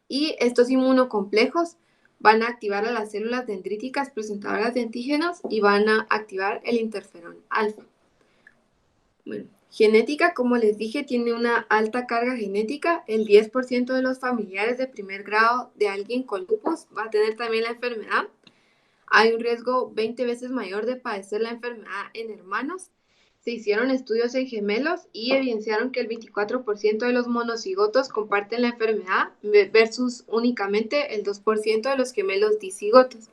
Y estos inmunocomplejos van a activar a las células dendríticas presentadoras de antígenos y van a activar el interferón alfa. Bueno, genética, como les dije, tiene una alta carga genética. El 10% de los familiares de primer grado de alguien con lupus va a tener también la enfermedad. Hay un riesgo 20 veces mayor de padecer la enfermedad en hermanos. Se hicieron estudios en gemelos y evidenciaron que el 24% de los monocigotos comparten la enfermedad versus únicamente el 2% de los gemelos dicigotos.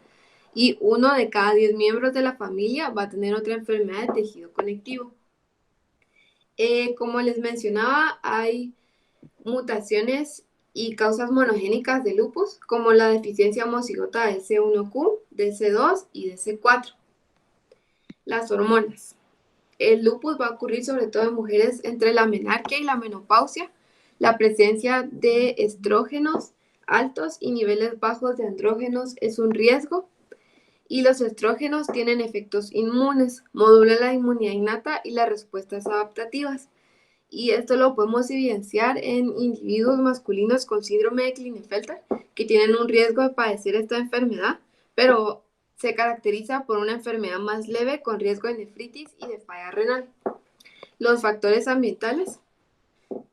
Y 1 de cada 10 miembros de la familia va a tener otra enfermedad de tejido conectivo. Como les mencionaba, hay mutaciones y causas monogénicas de lupus, como la deficiencia homocigota de C1q, DC2 y DC4. Las hormonas. El lupus va a ocurrir sobre todo en mujeres entre la menarquia y la menopausia. La presencia de estrógenos altos y niveles bajos de andrógenos es un riesgo. Y los estrógenos tienen efectos inmunes, modulan la inmunidad innata y las respuestas adaptativas. Y esto lo podemos evidenciar en individuos masculinos con síndrome de Klinefelter, que tienen un riesgo de padecer esta enfermedad, pero se caracteriza por una enfermedad más leve con riesgo de nefritis y de falla renal. Los factores ambientales.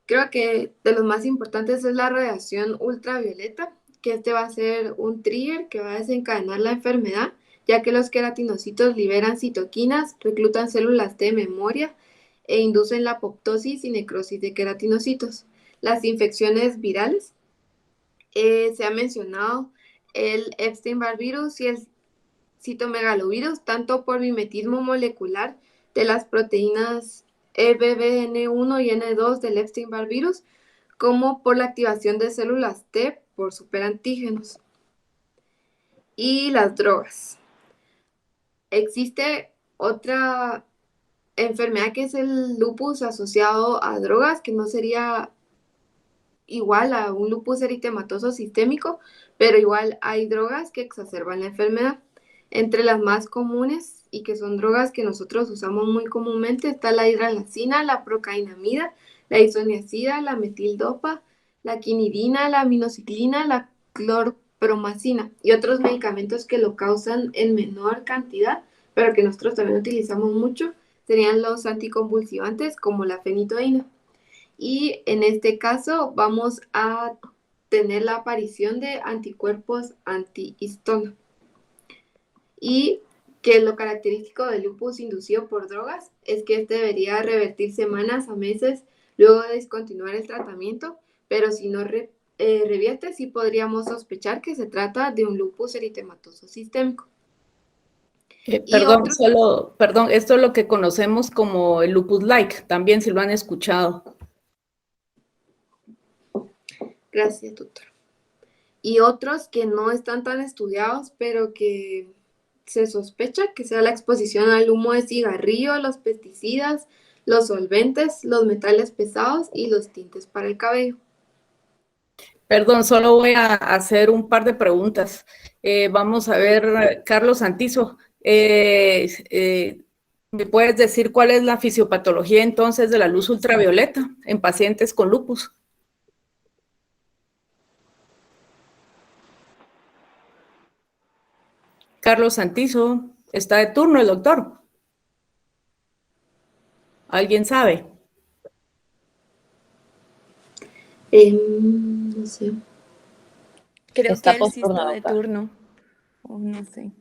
Creo que de los más importantes es la radiación ultravioleta, que este va a ser un trigger que va a desencadenar la enfermedad, ya que los queratinocitos liberan citoquinas, reclutan células de memoria e inducen la apoptosis y necrosis de queratinocitos. Las infecciones virales, se ha mencionado el Epstein-Barr virus y el citomegalovirus, tanto por mimetismo molecular de las proteínas EBBN1 y N2 del Epstein-Barr virus, como por la activación de células T por superantígenos. Y las drogas. Existe otra enfermedad que es el lupus asociado a drogas, que no sería igual a un lupus eritematoso sistémico, pero igual hay drogas que exacerban la enfermedad. Entre las más comunes y que son drogas que nosotros usamos muy comúnmente está la hidralazina, la procainamida, la isoniazida, la metildopa, la quinidina, la aminociclina, la clorpromazina y otros medicamentos que lo causan en menor cantidad, pero que nosotros también utilizamos mucho, serían los anticonvulsivantes como la fenitoína. Y en este caso vamos a tener la aparición de anticuerpos antihistona. Y que lo característico del lupus inducido por drogas es que este debería revertir semanas a meses luego de discontinuar el tratamiento, pero si no revierte, sí podríamos sospechar que se trata de un lupus eritematoso sistémico. Perdón, esto es lo que conocemos como el lupus-like, también si lo han escuchado. Gracias, doctor. Y otros que no están tan estudiados, pero que se sospecha que sea la exposición al humo de cigarrillo, los pesticidas, los solventes, los metales pesados y los tintes para el cabello. Perdón, solo voy a hacer un par de preguntas. Vamos a ver, Carlos Santizo, ¿me puedes decir cuál es la fisiopatología entonces de la luz ultravioleta en pacientes con lupus? Carlos Santizo, está de turno el doctor. ¿Alguien sabe? No sé. Creo Está que él sí está posturnado, de turno. O no sé.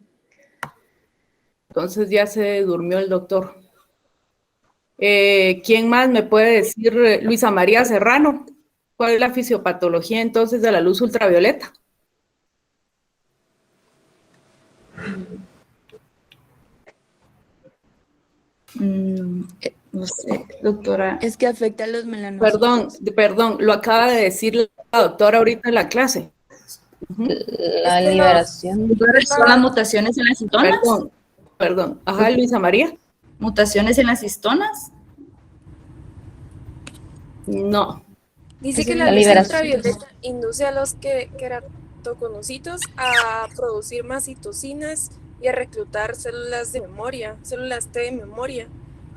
Entonces ya se durmió el doctor. ¿Quién más me puede decir? Luisa María Serrano, ¿cuál es la fisiopatología entonces de la luz ultravioleta? No sé, doctora. Es que afecta a los melanocitos. Perdón, lo acaba de decir la doctora ahorita en la clase. La liberación. ¿Son las mutaciones en las histonas? Perdón. Ajá, Luisa María. ¿Mutaciones en las histonas? No. Dice que la la luz liberación. ultravioleta induce a los queratoconocitos a producir más citocinas y a reclutar células de memoria, células T de memoria.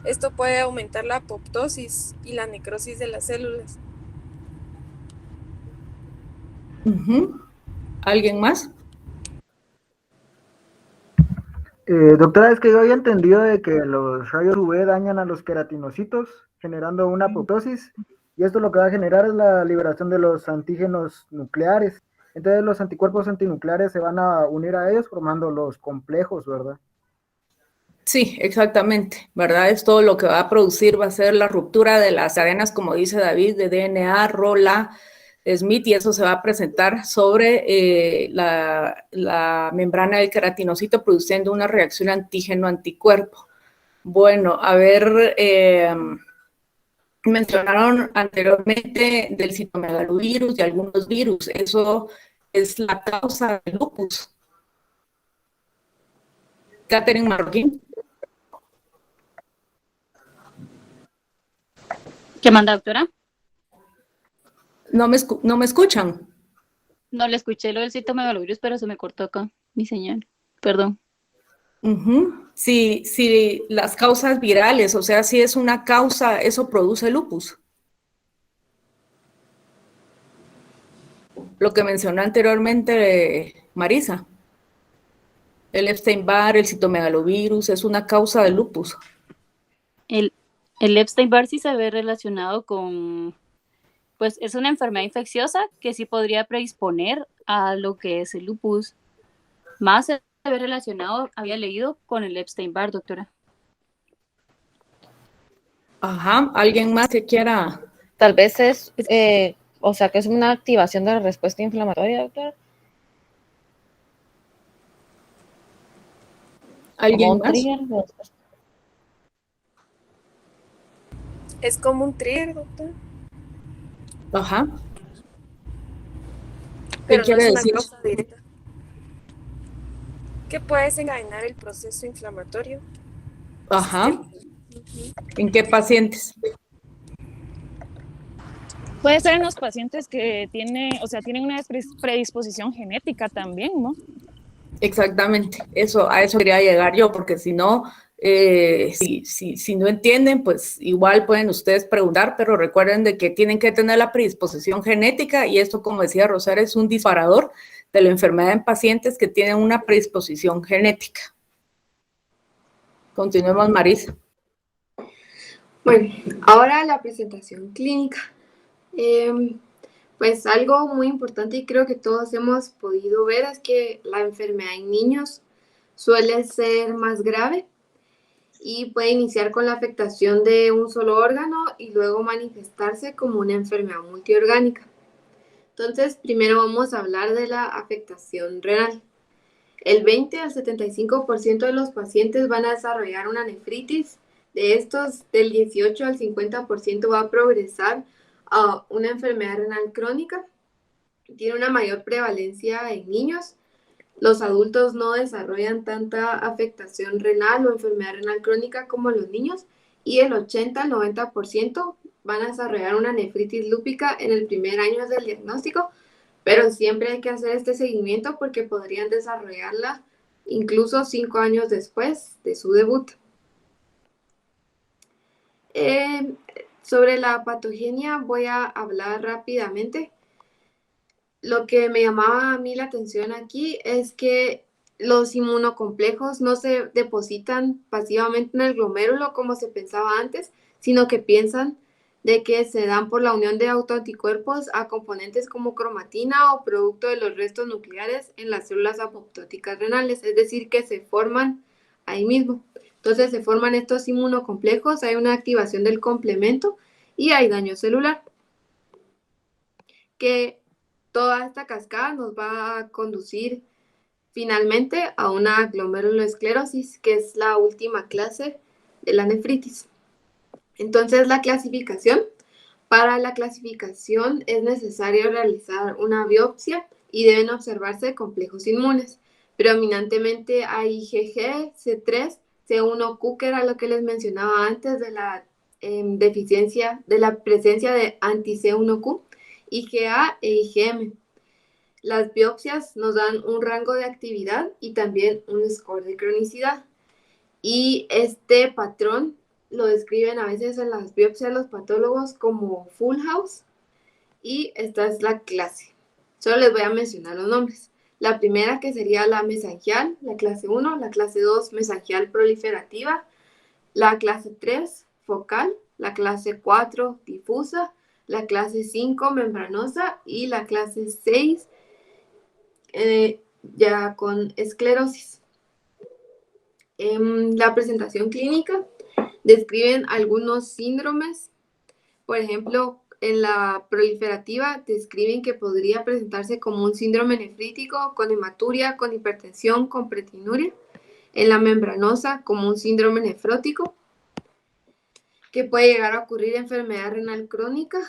Esto puede aumentar la apoptosis y la necrosis de las células. ¿Alguien más? Doctora, es que yo había entendido de que los rayos UV dañan a los queratinocitos, generando una apoptosis, y esto lo que va a generar es la liberación de los antígenos nucleares. Entonces los anticuerpos antinucleares se van a unir a ellos formando los complejos, ¿verdad? Sí, exactamente, ¿verdad? Es todo lo que va a producir, va a ser la ruptura de las cadenas, como dice David, de DNA, ROLA, Smith, y eso se va a presentar sobre la membrana del queratinocito, produciendo una reacción antígeno-anticuerpo. Bueno, a ver, mencionaron anteriormente del citomegalovirus y algunos virus, eso es la causa del lupus. Catherine Marroquín. ¿Qué manda, doctora? ¿No me escuchan? No le escuché lo del citomegalovirus, pero se me cortó acá mi señal. Perdón. Sí, las causas virales, o sea, si es una causa, eso produce lupus. Lo que mencionó anteriormente Marisa. El Epstein-Barr, el citomegalovirus, es una causa de lupus. El Epstein-Barr sí se ve relacionado con, pues es una enfermedad infecciosa que sí podría predisponer a lo que es el lupus. Más se ve relacionado, había leído, con el Epstein-Barr, doctora. Ajá, ¿alguien más que quiera? Tal vez es, o sea, que es una activación de la respuesta inflamatoria, doctora. ¿Alguien Como un más? trigger. Es como un trigger, doctor. Ajá. Pero ¿Qué no quiere es una decir? causa directa. ¿Qué puede desencadenar el proceso inflamatorio? Ajá. ¿En qué pacientes? Puede ser en los pacientes que tienen una predisposición genética también, ¿no? Exactamente, a eso quería llegar yo, porque si no, si no entienden, pues igual pueden ustedes preguntar, pero recuerden de que tienen que tener la predisposición genética, y esto, como decía Rosario, es un disparador de la enfermedad en pacientes que tienen una predisposición genética. Continuemos, Marisa. Bueno, ahora la presentación clínica. Pues algo muy importante y creo que todos hemos podido ver es que la enfermedad en niños suele ser más grave y puede iniciar con la afectación de un solo órgano y luego manifestarse como una enfermedad multiorgánica. Entonces, primero vamos a hablar de la afectación renal. El 20 al 75% de los pacientes van a desarrollar una nefritis. De estos, del 18 al 50% va a progresar a una enfermedad renal crónica. Tiene una mayor prevalencia en niños. Los adultos no desarrollan tanta afectación renal o enfermedad renal crónica como los niños, y el 80 al 90% van a desarrollar una nefritis lúpica en el primer año del diagnóstico, pero siempre hay que hacer este seguimiento porque podrían desarrollarla incluso 5 años después de su debut. Sobre la patogenia voy a hablar rápidamente. Lo que me llamaba a mí la atención aquí es que los inmunocomplejos no se depositan pasivamente en el glomérulo como se pensaba antes, sino que piensan de que se dan por la unión de autoanticuerpos a componentes como cromatina o producto de los restos nucleares en las células apoptóticas renales, es decir, que se forman ahí mismo. Entonces se forman estos inmunocomplejos, hay una activación del complemento y hay daño celular. Que toda esta cascada nos va a conducir finalmente a una glomerulosclerosis, que es la última clase de la nefritis. Entonces, la clasificación. Para la clasificación es necesario realizar una biopsia y deben observarse complejos inmunes. Predominantemente hay IgG, C3, C1Q, que era lo que les mencionaba antes de la deficiencia, de la presencia de anti-C1Q, IgA e IgM. Las biopsias nos dan un rango de actividad y también un score de cronicidad. Y este patrón lo describen a veces en las biopsias los patólogos como full house, y esta es la clase. Solo les voy a mencionar los nombres. La primera, que sería la mesangial, la clase 1, la clase 2 mesangial proliferativa, la clase 3 focal, la clase 4 difusa, la clase 5 membranosa y la clase 6 ya con esclerosis. La presentación clínica describen algunos síndromes. Por ejemplo, en la proliferativa describen que podría presentarse como un síndrome nefrítico con hematuria, con hipertensión, con pretinuria. En la membranosa como un síndrome nefrótico, que puede llegar a ocurrir enfermedad renal crónica,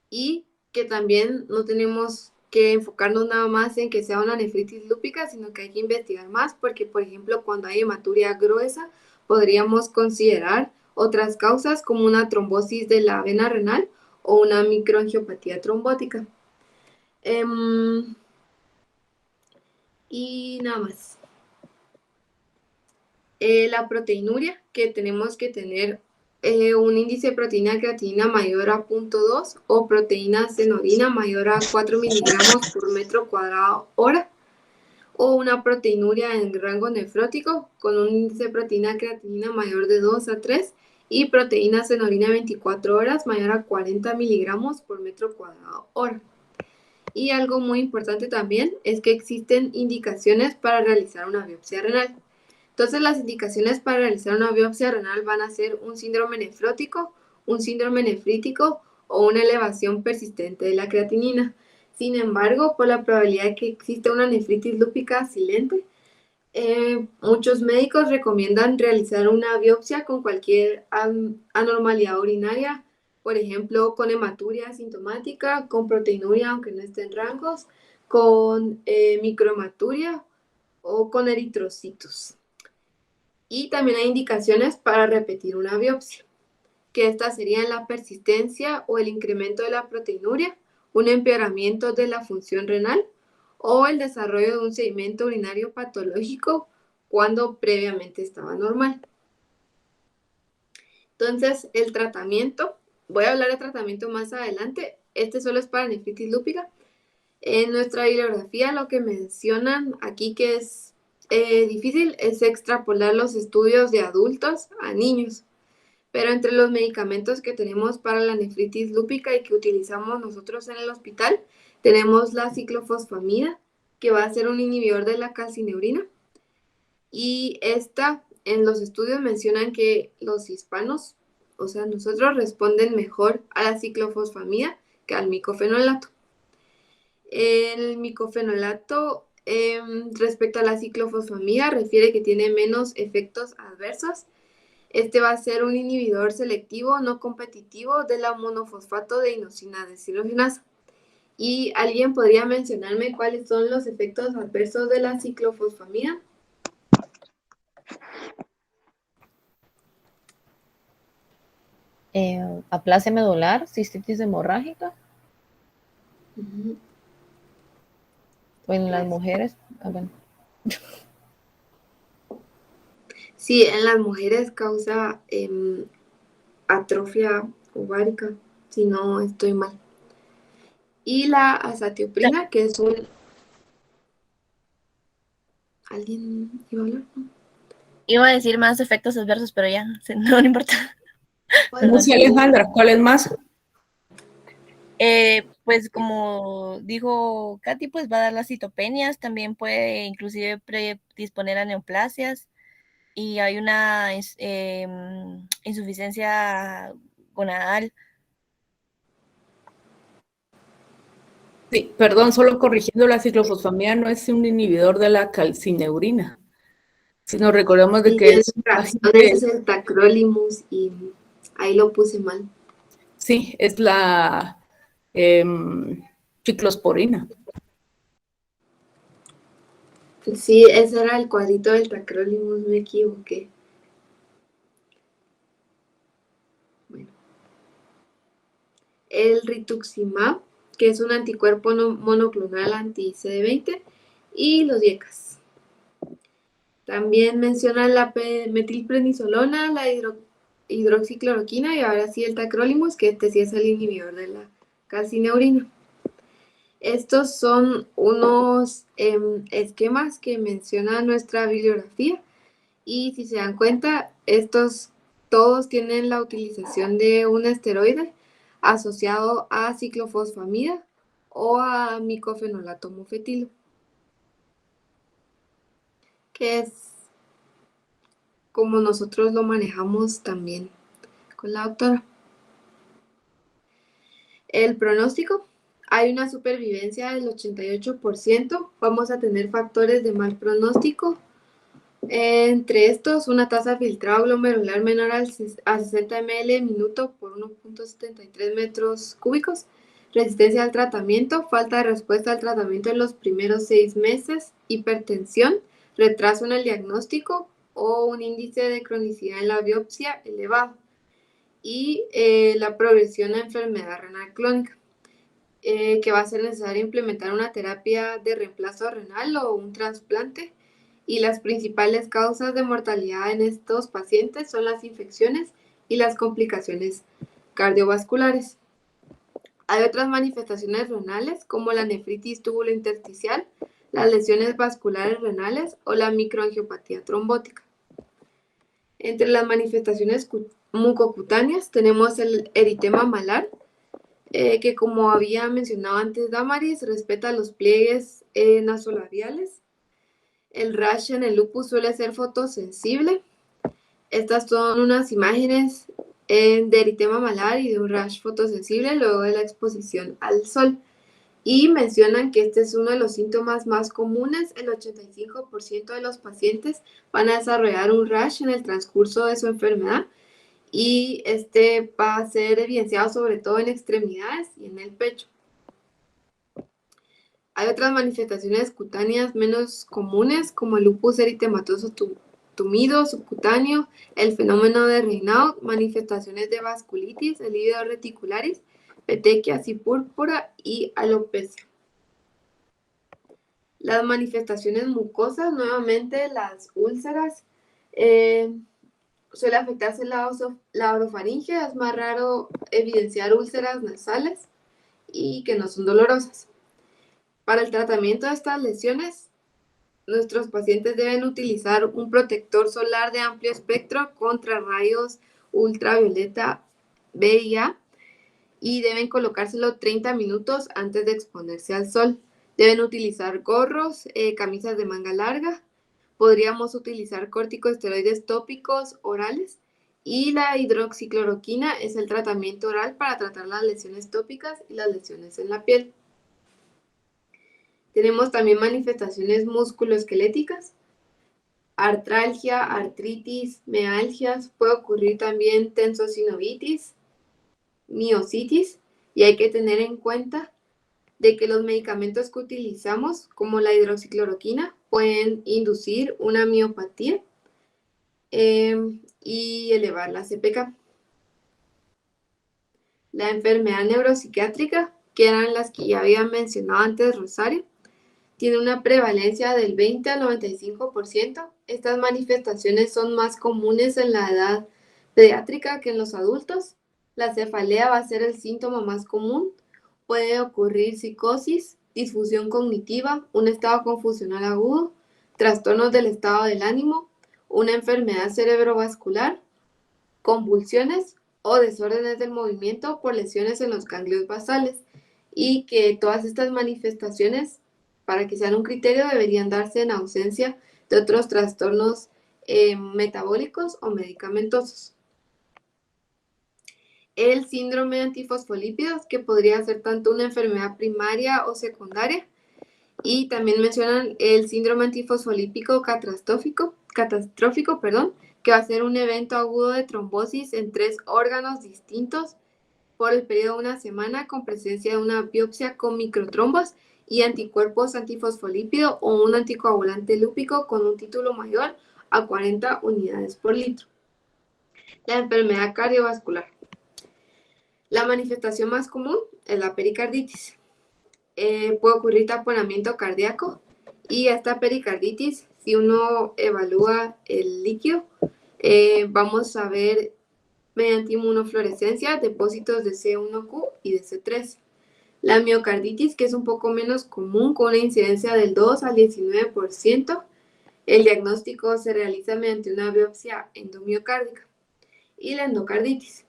y que también no tenemos que enfocarnos nada más en que sea una nefritis lúpica, sino que hay que investigar más, porque por ejemplo cuando hay hematuria gruesa podríamos considerar otras causas como una trombosis de la vena renal o una microangiopatía trombótica. Y nada más. La proteinuria, que tenemos que tener un índice de proteína creatinina mayor a 0.2 o proteína senorina mayor a 4 miligramos por metro cuadrado hora, o una proteinuria en rango nefrótico con un índice de proteína creatinina mayor de 2 a 3 y proteína senorina 24 horas mayor a 40 miligramos por metro cuadrado hora. Y algo muy importante también es que existen indicaciones para realizar una biopsia renal. Entonces, las indicaciones para realizar una biopsia renal van a ser un síndrome nefrótico, un síndrome nefrítico o una elevación persistente de la creatinina. Sin embargo, por la probabilidad de que exista una nefritis lúpica silente, muchos médicos recomiendan realizar una biopsia con cualquier anormalidad urinaria, por ejemplo, con hematuria asintomática, con proteinuria aunque no esté en rangos, con microhematuria o con eritrocitos. Y también hay indicaciones para repetir una biopsia, que estas serían la persistencia o el incremento de la proteinuria, un empeoramiento de la función renal o el desarrollo de un sedimento urinario patológico cuando previamente estaba normal. Entonces, el tratamiento, voy a hablar de tratamiento más adelante, este solo es para nefritis lúpica. En nuestra bibliografía lo que mencionan aquí que es difícil es extrapolar los estudios de adultos a niños, pero entre los medicamentos que tenemos para la nefritis lúpica y que utilizamos nosotros en el hospital, tenemos la ciclofosfamida, que va a ser un inhibidor de la calcineurina, y esta en los estudios mencionan que los hispanos, o sea, nosotros responden mejor a la ciclofosfamida que al micofenolato. El micofenolato, respecto a la ciclofosfamida, refiere que tiene menos efectos adversos. Este va a ser un inhibidor selectivo no competitivo de la monofosfato de inosina deshidrogenasa. ¿Y alguien podría mencionarme cuáles son los efectos adversos de la ciclofosfamida? Aplasia medular, cistitis hemorrágica. O en las mujeres. Bueno. Sí, en las mujeres causa atrofia ovárica, si no estoy mal. Y la azatioprina, que es un... ¿Alguien iba a hablar? Iba a decir más efectos adversos, pero ya, no importa. No sé, Alejandra, ¿cuál es más? Pues como dijo Katy, pues va a dar las citopenias, también puede inclusive predisponer a neoplasias, y hay una insuficiencia gonadal. Sí, perdón, solo corrigiendo, la ciclofosfamida no es un inhibidor de la calcineurina. Si nos recordamos de que es es el tacrolimus y Ahí lo puse mal. Sí, es la ciclosporina. Sí, ese era el cuadrito del tacrolimus, me equivoqué. Bueno. El rituximab, que es un anticuerpo monoclonal anti-CD20, y los IECAS. También mencionan la metilprednisolona, la hidroxicloroquina y ahora sí el tacrolimus, que este sí es el inhibidor de la calcineurina. Estos son unos esquemas que menciona nuestra bibliografía y si se dan cuenta, estos todos tienen la utilización de un esteroide asociado a ciclofosfamida o a micofenolato mofetilo, que es como nosotros lo manejamos también con la doctora. El pronóstico, hay una supervivencia del 88%, vamos a tener factores de mal pronóstico. Entre estos, una tasa filtrado glomerular menor a 60 ml minuto por 1.73 metros cúbicos, resistencia al tratamiento, falta de respuesta al tratamiento en los primeros 6 meses, hipertensión, retraso en el diagnóstico o un índice de cronicidad en la biopsia elevado y la progresión a enfermedad renal crónica. Que va a ser necesario implementar una terapia de reemplazo renal o un trasplante. Y las principales causas de mortalidad en estos pacientes son las infecciones y las complicaciones cardiovasculares. Hay otras manifestaciones renales como la nefritis túbulo-intersticial, las lesiones vasculares renales o la microangiopatía trombótica. Entre las manifestaciones mucocutáneas tenemos el eritema malar, que como había mencionado antes Damaris, respeta los pliegues nasolabiales. El rash en el lupus suele ser fotosensible. Estas son unas imágenes de eritema malar y de un rash fotosensible luego de la exposición al sol. Y mencionan que este es uno de los síntomas más comunes. El 85% de los pacientes van a desarrollar un rash en el transcurso de su enfermedad. Y este va a ser evidenciado sobre todo en extremidades y en el pecho. Hay otras manifestaciones cutáneas menos comunes como el lupus eritematoso tumido, subcutáneo, el fenómeno de Raynaud, manifestaciones de vasculitis, el lívido reticularis, petequias y púrpura y alopecia. Las manifestaciones mucosas, nuevamente las úlceras, suele afectarse la orofaringe, es más raro evidenciar úlceras nasales y que no son dolorosas. Para el tratamiento de estas lesiones, nuestros pacientes deben utilizar un protector solar de amplio espectro contra rayos ultravioleta B y A y deben colocárselo 30 minutos antes de exponerse al sol. Deben utilizar gorros, camisas de manga larga. Podríamos utilizar corticosteroides tópicos orales y la hidroxicloroquina es el tratamiento oral para tratar las lesiones tópicas y las lesiones en la piel. Tenemos también manifestaciones musculoesqueléticas, artralgia, artritis, mealgias, puede ocurrir también tensosinovitis, miositis y hay que tener en cuenta de que los medicamentos que utilizamos, como la hidroxicloroquina, pueden inducir una miopatía y elevar la CPK. La enfermedad neuropsiquiátrica, que eran las que ya había mencionado antes Rosario, tiene una prevalencia del 20 al 95%. Estas manifestaciones son más comunes en la edad pediátrica que en los adultos. La cefalea va a ser el síntoma más común. Puede ocurrir psicosis, disfunción cognitiva, un estado confusional agudo, trastornos del estado del ánimo, una enfermedad cerebrovascular, convulsiones o desórdenes del movimiento por lesiones en los ganglios basales. Y que todas estas manifestaciones, para que sean un criterio, deberían darse en ausencia de otros trastornos metabólicos o medicamentosos. El síndrome de antifosfolípidos, que podría ser tanto una enfermedad primaria o secundaria, y también mencionan el síndrome antifosfolípico catastrófico, que va a ser un evento agudo de trombosis en 3 órganos distintos por el periodo de una semana con presencia de una biopsia con microtrombos y anticuerpos antifosfolípido o un anticoagulante lúpico con un título mayor a 40 unidades por litro. La enfermedad cardiovascular. La manifestación más común es la pericarditis. Puede ocurrir taponamiento cardíaco y esta pericarditis, si uno evalúa el líquido, vamos a ver mediante inmunofluorescencia depósitos de C1Q y de C3. La miocarditis, que es un poco menos común, con una incidencia del 2 al 19%. El diagnóstico se realiza mediante una biopsia endomiocárdica. Y la endocarditis,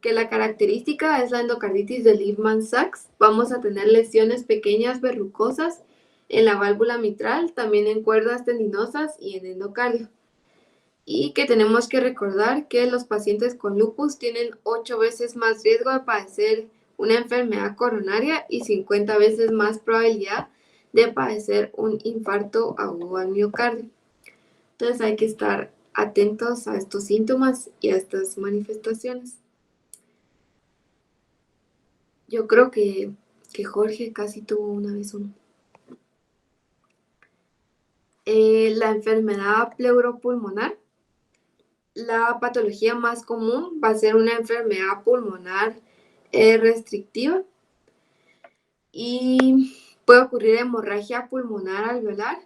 que la característica es la endocarditis de Lehmann-Sachs. Vamos a tener lesiones pequeñas verrucosas en la válvula mitral, también en cuerdas tendinosas y en endocardio. Y que tenemos que recordar que los pacientes con lupus tienen 8 veces más riesgo de padecer una enfermedad coronaria y 50 veces más probabilidad de padecer un infarto agudo al miocardio. Entonces hay que estar atentos a estos síntomas y a estas manifestaciones. Yo creo que Jorge casi tuvo una vez uno. La enfermedad pleuropulmonar. La patología más común va a ser una enfermedad pulmonar restrictiva y puede ocurrir hemorragia pulmonar alveolar.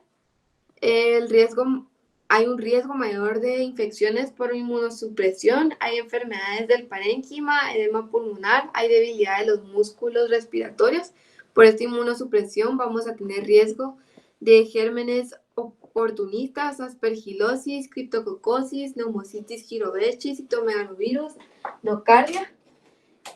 Hay un riesgo mayor de infecciones por inmunosupresión, hay enfermedades del parénquima, edema pulmonar, hay debilidad de los músculos respiratorios. Por esta inmunosupresión vamos a tener riesgo de gérmenes oportunistas, aspergilosis, criptococosis, neumocitis girovecci, citomegalovirus, nocardia.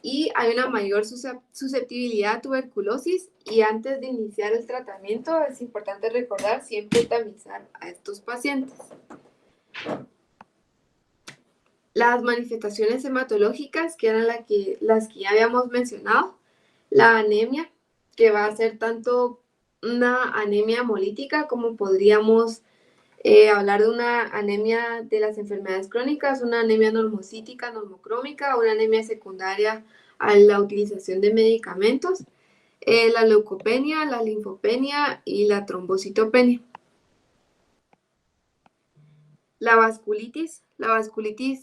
Y hay una mayor susceptibilidad a tuberculosis y antes de iniciar el tratamiento es importante recordar siempre tamizar a estos pacientes. Las manifestaciones hematológicas, que eran las que ya habíamos mencionado, la anemia, que va a ser tanto una anemia hemolítica como podríamos hablar de una anemia de las enfermedades crónicas, una anemia normocítica, normocrómica, una anemia secundaria a la utilización de medicamentos, la leucopenia, la linfopenia y la trombocitopenia. La vasculitis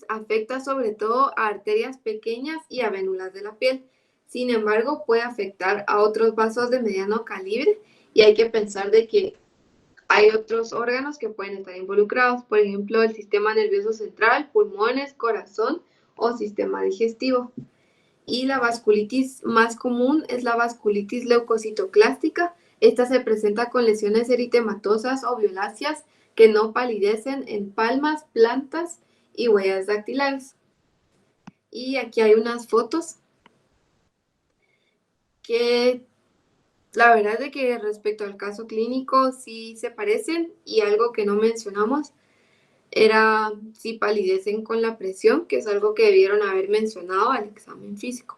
afecta sobre todo a arterias pequeñas y a vénulas de la piel. Sin embargo, puede afectar a otros vasos de mediano calibre y hay que pensar de que hay otros órganos que pueden estar involucrados, por ejemplo, el sistema nervioso central, pulmones, corazón o sistema digestivo. Y la vasculitis más común es la vasculitis leucocitoclástica. Esta se presenta con lesiones eritematosas o violáceas que no palidecen en palmas, plantas y huellas dactilares. Y aquí hay unas fotos que la verdad es que respecto al caso clínico sí se parecen, y algo que no mencionamos era si palidecen con la presión, que es algo que debieron haber mencionado al examen físico.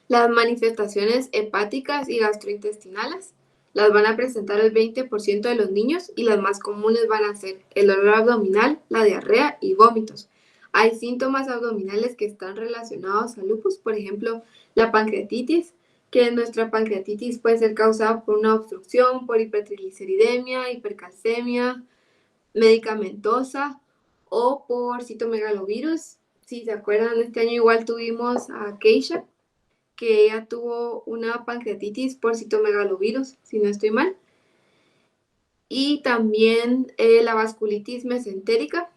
Las manifestaciones hepáticas y gastrointestinales las van a presentar el 20% de los niños y las más comunes van a ser el dolor abdominal, la diarrea y vómitos. Hay síntomas abdominales que están relacionados al lupus, por ejemplo, la pancreatitis, que nuestra pancreatitis puede ser causada por una obstrucción, por hipertrigliceridemia, hipercalcemia medicamentosa o por citomegalovirus. Si se acuerdan, este año igual tuvimos a Keisha, que ella tuvo una pancreatitis por citomegalovirus, si no estoy mal. Y también la vasculitis mesentérica,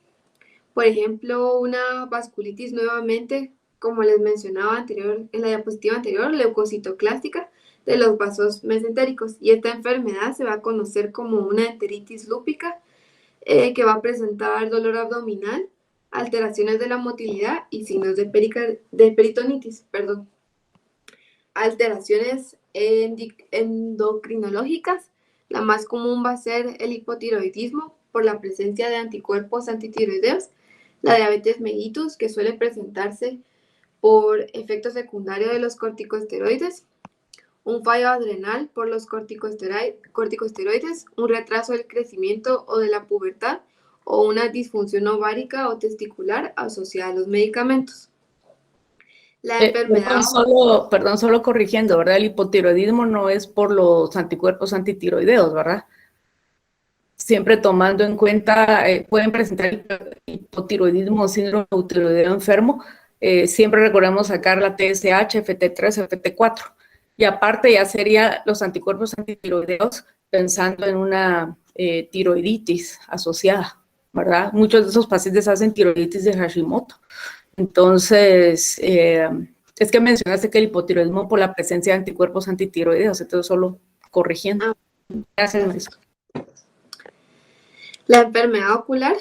por ejemplo, una vasculitis nuevamente, como les mencionaba en la diapositiva anterior, leucocitoclástica de los vasos mesentéricos. Y esta enfermedad se va a conocer como una enteritis lúpica, que va a presentar dolor abdominal, alteraciones de la motilidad y signos de peritonitis. Alteraciones endocrinológicas. La más común va a ser el hipotiroidismo por la presencia de anticuerpos antitiroideos, la diabetes mellitus, que suele presentarse por efecto secundario de los corticosteroides, un fallo adrenal por los corticosteroides, un retraso del crecimiento o de la pubertad, o una disfunción ovárica o testicular asociada a los medicamentos. La enfermedad... Perdón, solo corrigiendo, ¿verdad? El hipotiroidismo no es por los anticuerpos antitiroideos, ¿verdad? Siempre tomando en cuenta, pueden presentar hipotiroidismo o síndrome tiroideo enfermo, siempre recordemos sacar la TSH, FT3, FT4. Y aparte ya serían los anticuerpos antitiroideos pensando en una tiroiditis asociada, ¿verdad? Muchos de esos pacientes hacen tiroiditis de Hashimoto. Entonces, es que mencionaste que el hipotiroidismo por la presencia de anticuerpos antitiroideos, entonces solo corrigiendo. Gracias, maestra. La enfermedad ocular,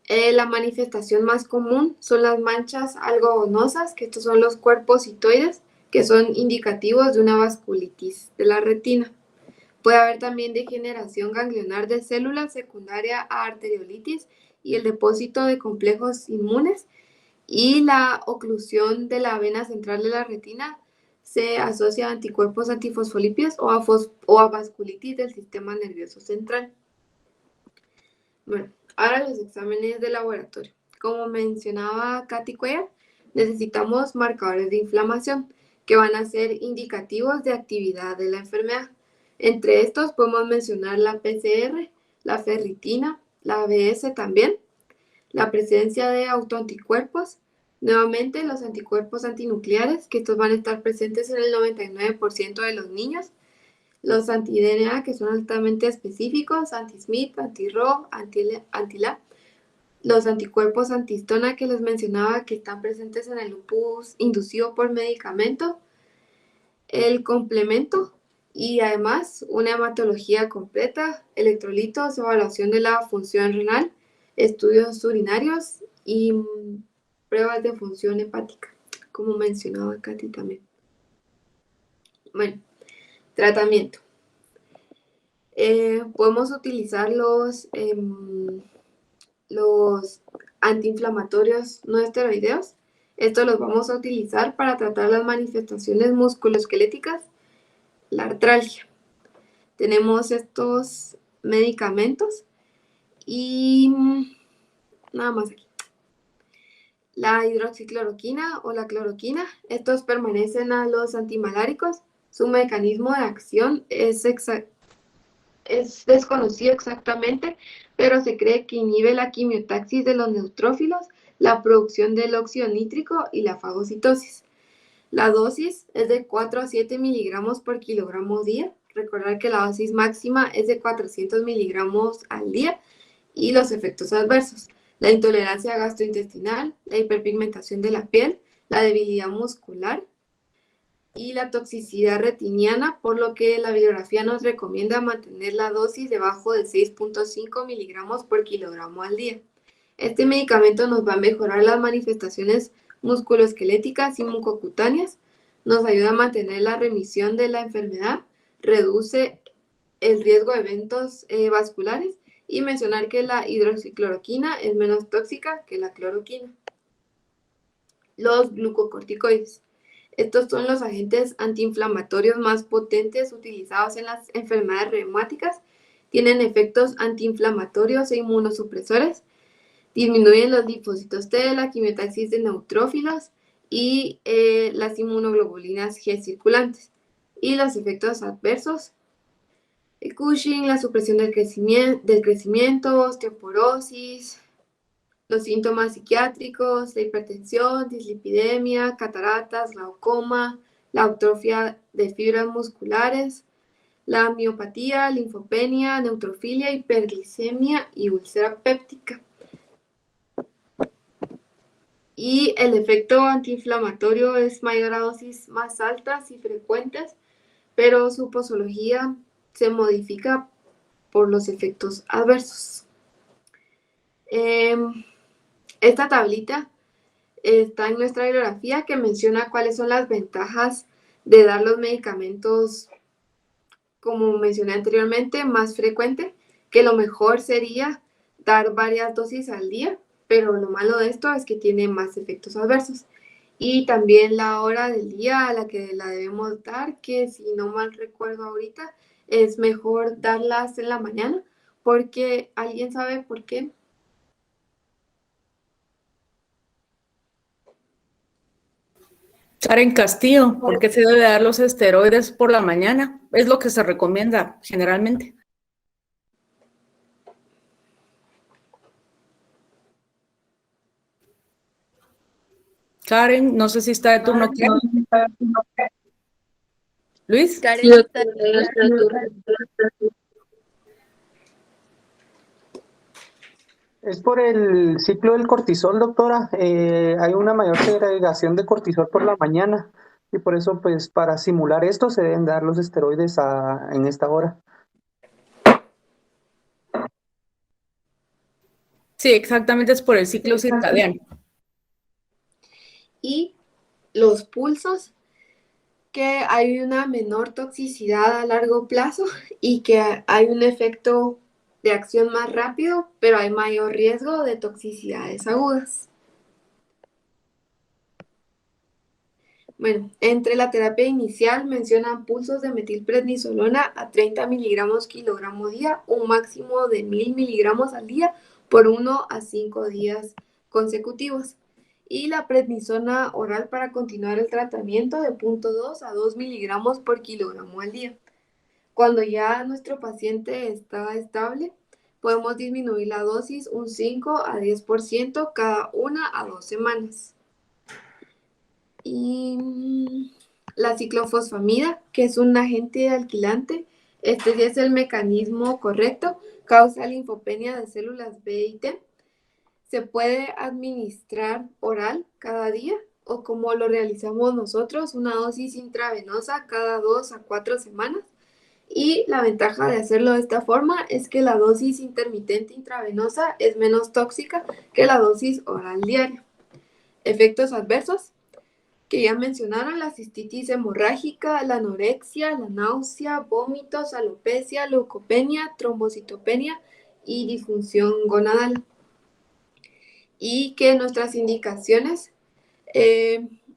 la manifestación más común son las manchas algodonosas, que estos son los cuerpos citoides, que son indicativos de una vasculitis de la retina. Puede haber también degeneración ganglionar de células secundaria a arteriolitis y el depósito de complejos inmunes, y la oclusión de la vena central de la retina se asocia a anticuerpos antifosfolípidos o a vasculitis del sistema nervioso central. Bueno, ahora los exámenes de laboratorio. Como mencionaba Katy Cuellar, necesitamos marcadores de inflamación que van a ser indicativos de actividad de la enfermedad. Entre estos podemos mencionar la PCR, la ferritina, la ABS también, la presencia de autoanticuerpos, nuevamente los anticuerpos antinucleares, que estos van a estar presentes en el 99% de los niños, los anti-DNA, que son altamente específicos, anti-Smith, anti-Ro, anti-La, los anticuerpos antihistona que les mencionaba que están presentes en el lupus inducido por medicamento, el complemento y además una hematología completa, electrolitos, evaluación de la función renal, estudios urinarios y pruebas de función hepática, como mencionaba Katy también. Bueno, tratamiento. Podemos utilizar los antiinflamatorios no esteroideos. Estos los vamos a utilizar para tratar las manifestaciones musculoesqueléticas, la artralgia. Tenemos estos medicamentos y nada más aquí. La hidroxicloroquina o la cloroquina, estos permanecen a los antimaláricos. Su mecanismo de acción es desconocido exactamente, pero se cree que inhibe la quimiotaxis de los neutrófilos, la producción del óxido nítrico y la fagocitosis. La dosis es de 4 a 7 miligramos por kilogramo día. Recordar que la dosis máxima es de 400 miligramos al día. Y los efectos adversos: la intolerancia gastrointestinal, la hiperpigmentación de la piel, la debilidad muscular y la toxicidad retiniana, por lo que la bibliografía nos recomienda mantener la dosis debajo de 6.5 miligramos por kilogramo al día. Este medicamento nos va a mejorar las manifestaciones musculoesqueléticas y mucocutáneas, nos ayuda a mantener la remisión de la enfermedad, reduce el riesgo de eventos vasculares, y mencionar que la hidroxicloroquina es menos tóxica que la cloroquina. Los glucocorticoides. Estos son los agentes antiinflamatorios más potentes utilizados en las enfermedades reumáticas. Tienen efectos antiinflamatorios e inmunosupresores. Disminuyen los linfocitos T, la quimiotaxis de neutrófilos y las inmunoglobulinas G circulantes. Y los efectos adversos: el Cushing, la supresión del crecimiento, osteoporosis, los síntomas psiquiátricos, la hipertensión, dislipidemia, cataratas, glaucoma, la atrofia de fibras musculares, la miopatía, linfopenia, neutrofilia, hiperglicemia y úlcera péptica. Y el efecto antiinflamatorio es mayor a dosis más altas y frecuentes, pero su posología se modifica por los efectos adversos. Esta tablita está en nuestra bibliografía, que menciona cuáles son las ventajas de dar los medicamentos, como mencioné anteriormente, más frecuente, que lo mejor sería dar varias dosis al día, pero lo malo de esto es que tiene más efectos adversos. Y también la hora del día a la que la debemos dar, que si no mal recuerdo ahorita, es mejor darlas en la mañana, porque ¿alguien sabe por qué? Karen Castillo, ¿por qué se debe dar los esteroides por la mañana? Es lo que se recomienda generalmente. Karen, no sé si está de turno. Luis. Karen, está- Es por el ciclo del cortisol, doctora. Hay una mayor segregación de cortisol por la mañana y por eso, pues, para simular esto se deben dar los esteroides en esta hora. Sí, exactamente, es por el ciclo circadiano. Y los pulsos, que hay una menor toxicidad a largo plazo y que hay un efecto de acción más rápido, pero hay mayor riesgo de toxicidades agudas. Bueno, entre la terapia inicial mencionan pulsos de metilprednisolona a 30 miligramos kilogramo día, un máximo de 1000 miligramos al día por 1 a 5 días consecutivos. Y la prednisona oral para continuar el tratamiento de 0.2 a 2 miligramos por kilogramo al día. Cuando ya nuestro paciente está estable, podemos disminuir la dosis un 5 a 10% cada 1 a 2 semanas. Y la ciclofosfamida, que es un agente alquilante, este sí es el mecanismo correcto, causa linfopenia de células B y T. Se puede administrar oral cada día o como lo realizamos nosotros, una dosis intravenosa cada 2 a 4 semanas. Y la ventaja de hacerlo de esta forma es que la dosis intermitente intravenosa es menos tóxica que la dosis oral diaria. Efectos adversos, que ya mencionaron: la cistitis hemorrágica, la anorexia, la náusea, vómitos, alopecia, leucopenia, trombocitopenia y disfunción gonadal. Y que nuestras indicaciones,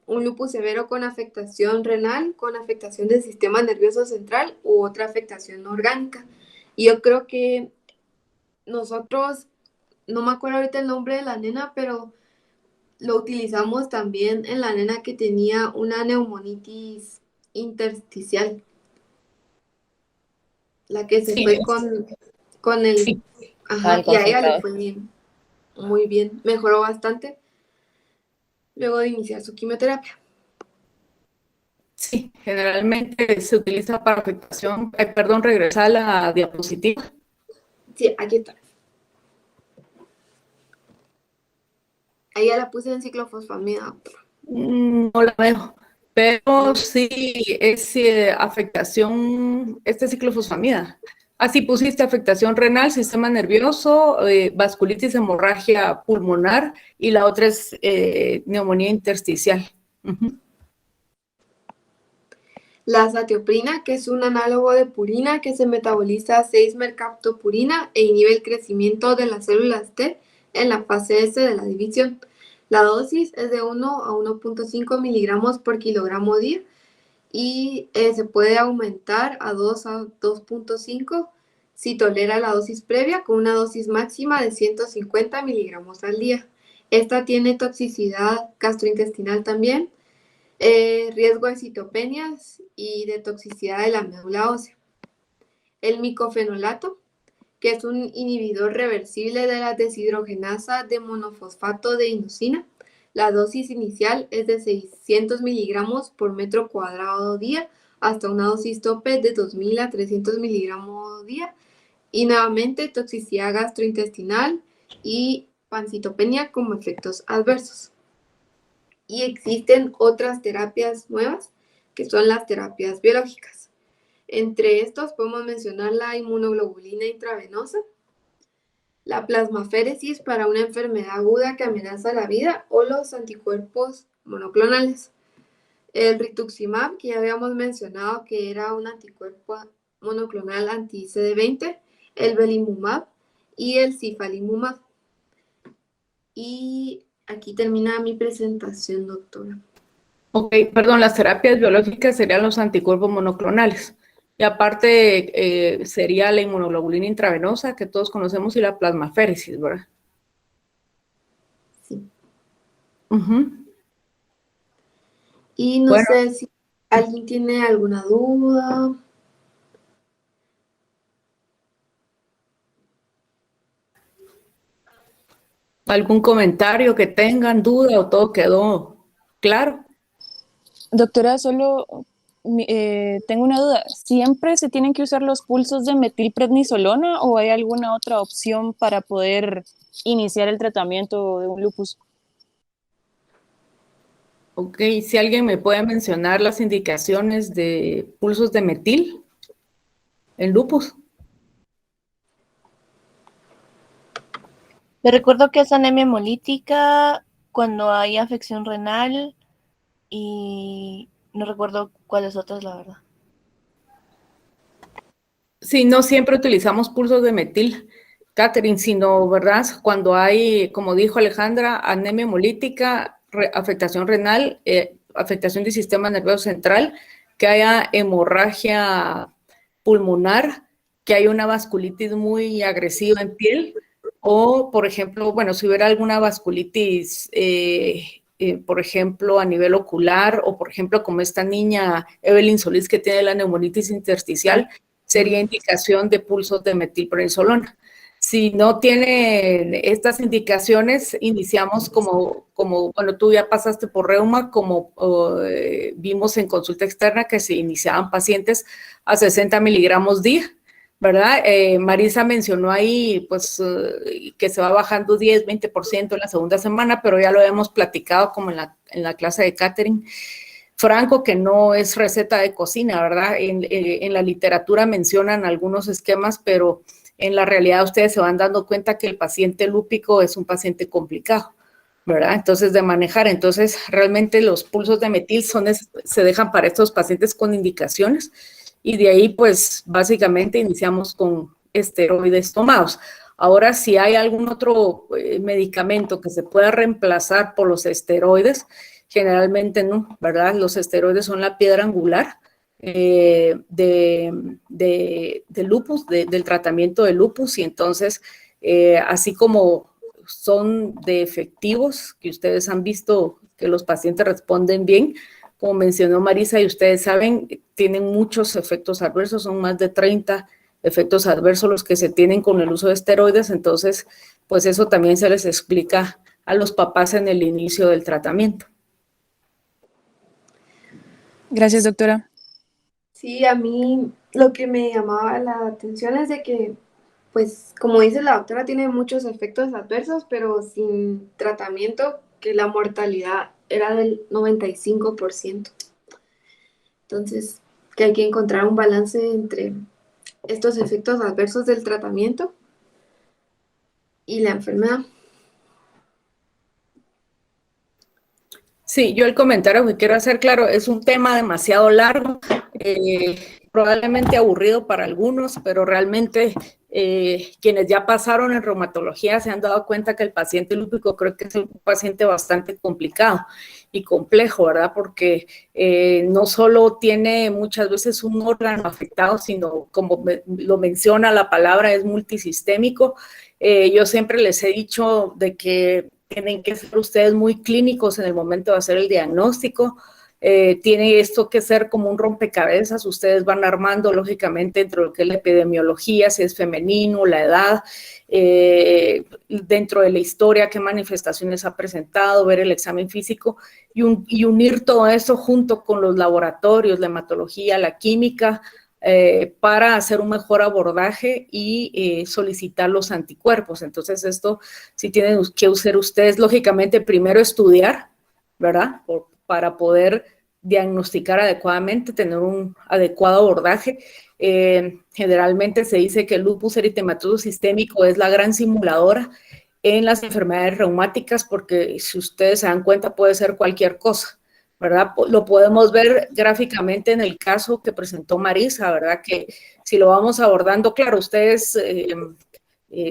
un lupus severo con afectación renal, con afectación del sistema nervioso central u otra afectación orgánica. Y yo creo que nosotros, no me acuerdo ahorita el nombre de la nena, pero lo utilizamos también en la nena que tenía una neumonitis intersticial. La que se fue con el... Sí. Ajá, y a ella le fue bien, muy bien, mejoró bastante luego de iniciar su quimioterapia. Sí, generalmente se utiliza para afectación, perdón, regresa a la diapositiva. Sí, aquí está. Ahí ya la puse en ciclofosfamida, doctora. No la veo, pero sí es afectación, ciclofosfamida. Así pusiste afectación renal, sistema nervioso, vasculitis, hemorragia pulmonar y la otra es neumonía intersticial. La azatioprina, que es un análogo de purina que se metaboliza a 6-mercaptopurina e inhibe el crecimiento de las células T en la fase S de la división. La dosis es de 1 a 1.5 miligramos por kilogramo día y se puede aumentar a 2 a 2.5 si tolera la dosis previa, con una dosis máxima de 150 miligramos al día. Esta tiene toxicidad gastrointestinal también, riesgo de citopenias y de toxicidad de la médula ósea. El micofenolato, que es un inhibidor reversible de la deshidrogenasa de monofosfato de inosina. La dosis inicial es de 600 miligramos por metro cuadrado día, hasta una dosis tope de 2000 a 300 miligramos día. Y nuevamente toxicidad gastrointestinal y pancitopenia como efectos adversos. Y existen otras terapias nuevas, que son las terapias biológicas. Entre estos podemos mencionar la inmunoglobulina intravenosa, la plasmaféresis para una enfermedad aguda que amenaza la vida o los anticuerpos monoclonales. El rituximab, que ya habíamos mencionado que era un anticuerpo monoclonal anti-CD20, el belimumab y el cifalimumab. Y aquí termina mi presentación, doctora. Ok, perdón, las terapias biológicas serían los anticuerpos monoclonales. Y aparte sería la inmunoglobulina intravenosa que todos conocemos y la plasmaféresis, ¿verdad? Sí. Y no Bueno, sé si alguien tiene alguna duda. ¿algún comentario que tengan, duda o todo quedó claro? Doctora, solo tengo una duda. ¿Siempre se tienen que usar los pulsos de metilprednisolona o hay alguna otra opción para poder iniciar el tratamiento de un lupus? Ok, si alguien me puede mencionar las indicaciones de pulsos de metil en lupus. Le recuerdo que es anemia hemolítica cuando hay afección renal y no recuerdo cuáles otras, la verdad. Sí, no siempre utilizamos pulsos de metil, Catherine, sino, ¿verdad? Cuando hay, como dijo Alejandra, anemia hemolítica, afectación renal, afectación del sistema nervioso central, que haya hemorragia pulmonar, que haya una vasculitis muy agresiva en piel, o, por ejemplo, bueno, si hubiera alguna vasculitis, por ejemplo, a nivel ocular, o por ejemplo, como esta niña Evelyn Solís que tiene la neumonitis intersticial, sería indicación de pulsos de metilprednisolona. Si no tiene estas indicaciones, iniciamos como bueno, tú ya pasaste por reuma, como vimos en consulta externa que se iniciaban pacientes a 60 miligramos día, ¿verdad? Marisa mencionó ahí, pues, que se va bajando 10, 20% en la segunda semana, pero ya lo hemos platicado como en la clase de Catherine. Franco, que no es receta de cocina, ¿verdad? En la literatura mencionan algunos esquemas, pero en la realidad ustedes se van dando cuenta que el paciente lúpico es un paciente complicado, ¿verdad? Entonces, de manejar. Entonces, realmente los pulsos de metil se dejan para estos pacientes con indicaciones y de ahí, pues, básicamente iniciamos con esteroides tomados. Ahora, si hay algún otro medicamento que se pueda reemplazar por los esteroides, generalmente no, ¿verdad? Los esteroides son la piedra angular de lupus, del tratamiento de lupus, y entonces, así como son de efectivos, que ustedes han visto que los pacientes responden bien, como mencionó Marisa, y ustedes saben, tienen muchos efectos adversos, son más de 30 efectos adversos los que se tienen con el uso de esteroides, entonces, pues eso también se les explica a los papás en el inicio del tratamiento. Gracias, doctora. Sí, a mí lo que me llamaba la atención es de que, pues, como dice la doctora, tiene muchos efectos adversos, pero sin tratamiento, que la mortalidad era del 95%. Entonces, que hay que encontrar un balance entre estos efectos adversos del tratamiento y la enfermedad. Sí, yo el comentario que quiero hacer, claro, es un tema demasiado largo, probablemente aburrido para algunos, pero realmente quienes ya pasaron en reumatología se han dado cuenta que el paciente lúpico creo que es un paciente bastante complicado y complejo, ¿verdad? Porque no solo tiene muchas veces un órgano afectado, sino como lo menciona la palabra, es multisistémico. Yo siempre les he dicho de que tienen que ser ustedes muy clínicos en el momento de hacer el diagnóstico. Tiene esto que ser como un rompecabezas, ustedes van armando lógicamente dentro de lo que es la epidemiología, si es femenino, la edad, dentro de la historia, qué manifestaciones ha presentado, ver el examen físico y unir todo eso junto con los laboratorios, la hematología, la química, para hacer un mejor abordaje y solicitar los anticuerpos. Entonces esto sí tienen que usar ustedes, lógicamente, primero estudiar, ¿verdad? Para poder diagnosticar adecuadamente, tener un adecuado abordaje. Generalmente se dice que el lupus eritematoso sistémico es la gran simuladora en las enfermedades reumáticas porque si ustedes se dan cuenta puede ser cualquier cosa, ¿verdad? Lo podemos ver gráficamente en el caso que presentó Marisa, ¿verdad? Que si lo vamos abordando, claro, ustedes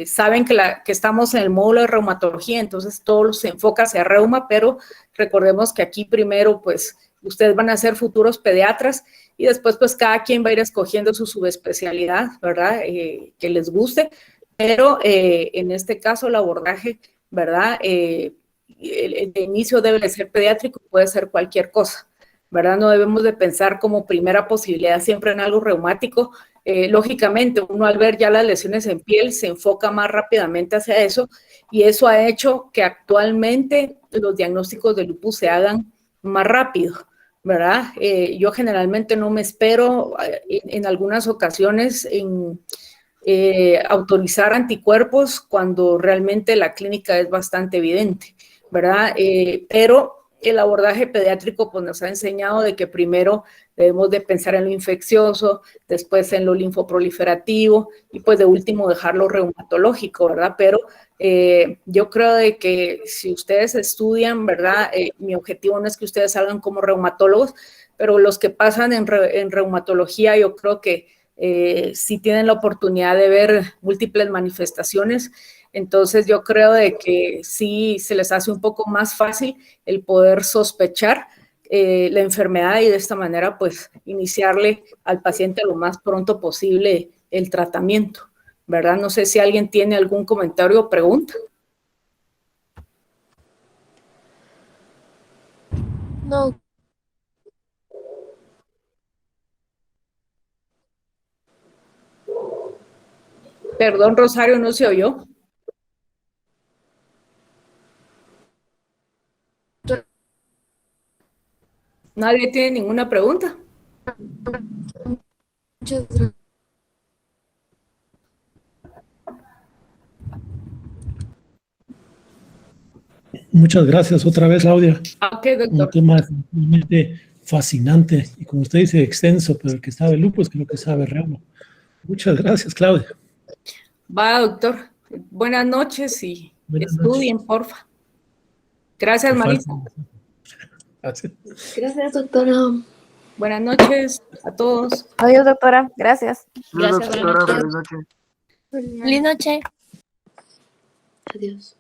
saben que estamos en el módulo de reumatología, entonces todo se enfoca hacia reuma, pero recordemos que aquí primero, pues, ustedes van a ser futuros pediatras y después, pues, cada quien va a ir escogiendo su subespecialidad, ¿verdad? Que les guste, pero en este caso el abordaje, ¿verdad? El inicio debe de ser pediátrico, puede ser cualquier cosa, ¿verdad? No debemos de pensar como primera posibilidad siempre en algo reumático. Lógicamente, uno al ver ya las lesiones en piel se enfoca más rápidamente hacia eso, y eso ha hecho que actualmente los diagnósticos de lupus se hagan más rápido, ¿verdad? Yo generalmente no me espero en algunas ocasiones en autorizar anticuerpos cuando realmente la clínica es bastante evidente, ¿verdad? Pero el abordaje pediátrico pues, nos ha enseñado de que primero debemos de pensar en lo infeccioso, después en lo linfoproliferativo y pues de último dejarlo reumatológico, ¿verdad? Pero yo creo de que si ustedes estudian, ¿verdad? Mi objetivo no es que ustedes salgan como reumatólogos, pero los que pasan en reumatología yo creo que si tienen la oportunidad de ver múltiples manifestaciones, entonces yo creo de que sí se les hace un poco más fácil el poder sospechar la enfermedad y de esta manera pues iniciarle al paciente lo más pronto posible el tratamiento, ¿verdad? No sé si alguien tiene algún comentario o pregunta. No. Perdón, Rosario, no se oyó. ¿Nadie tiene ninguna pregunta? Muchas gracias. Muchas gracias otra vez, Claudia. Ok, doctor. Un tema realmente fascinante y, como usted dice, extenso, pero el que sabe lupus creo que sabe reuma. Muchas gracias, Claudia. Va, doctor. Buenas noches y Buenas estudien, porfa. Gracias, Marisa. Gracias. Gracias, doctora. Buenas noches a todos. Adiós, doctora. Gracias. Gracias, doctora. Feliz noche. Feliz noche. Adiós.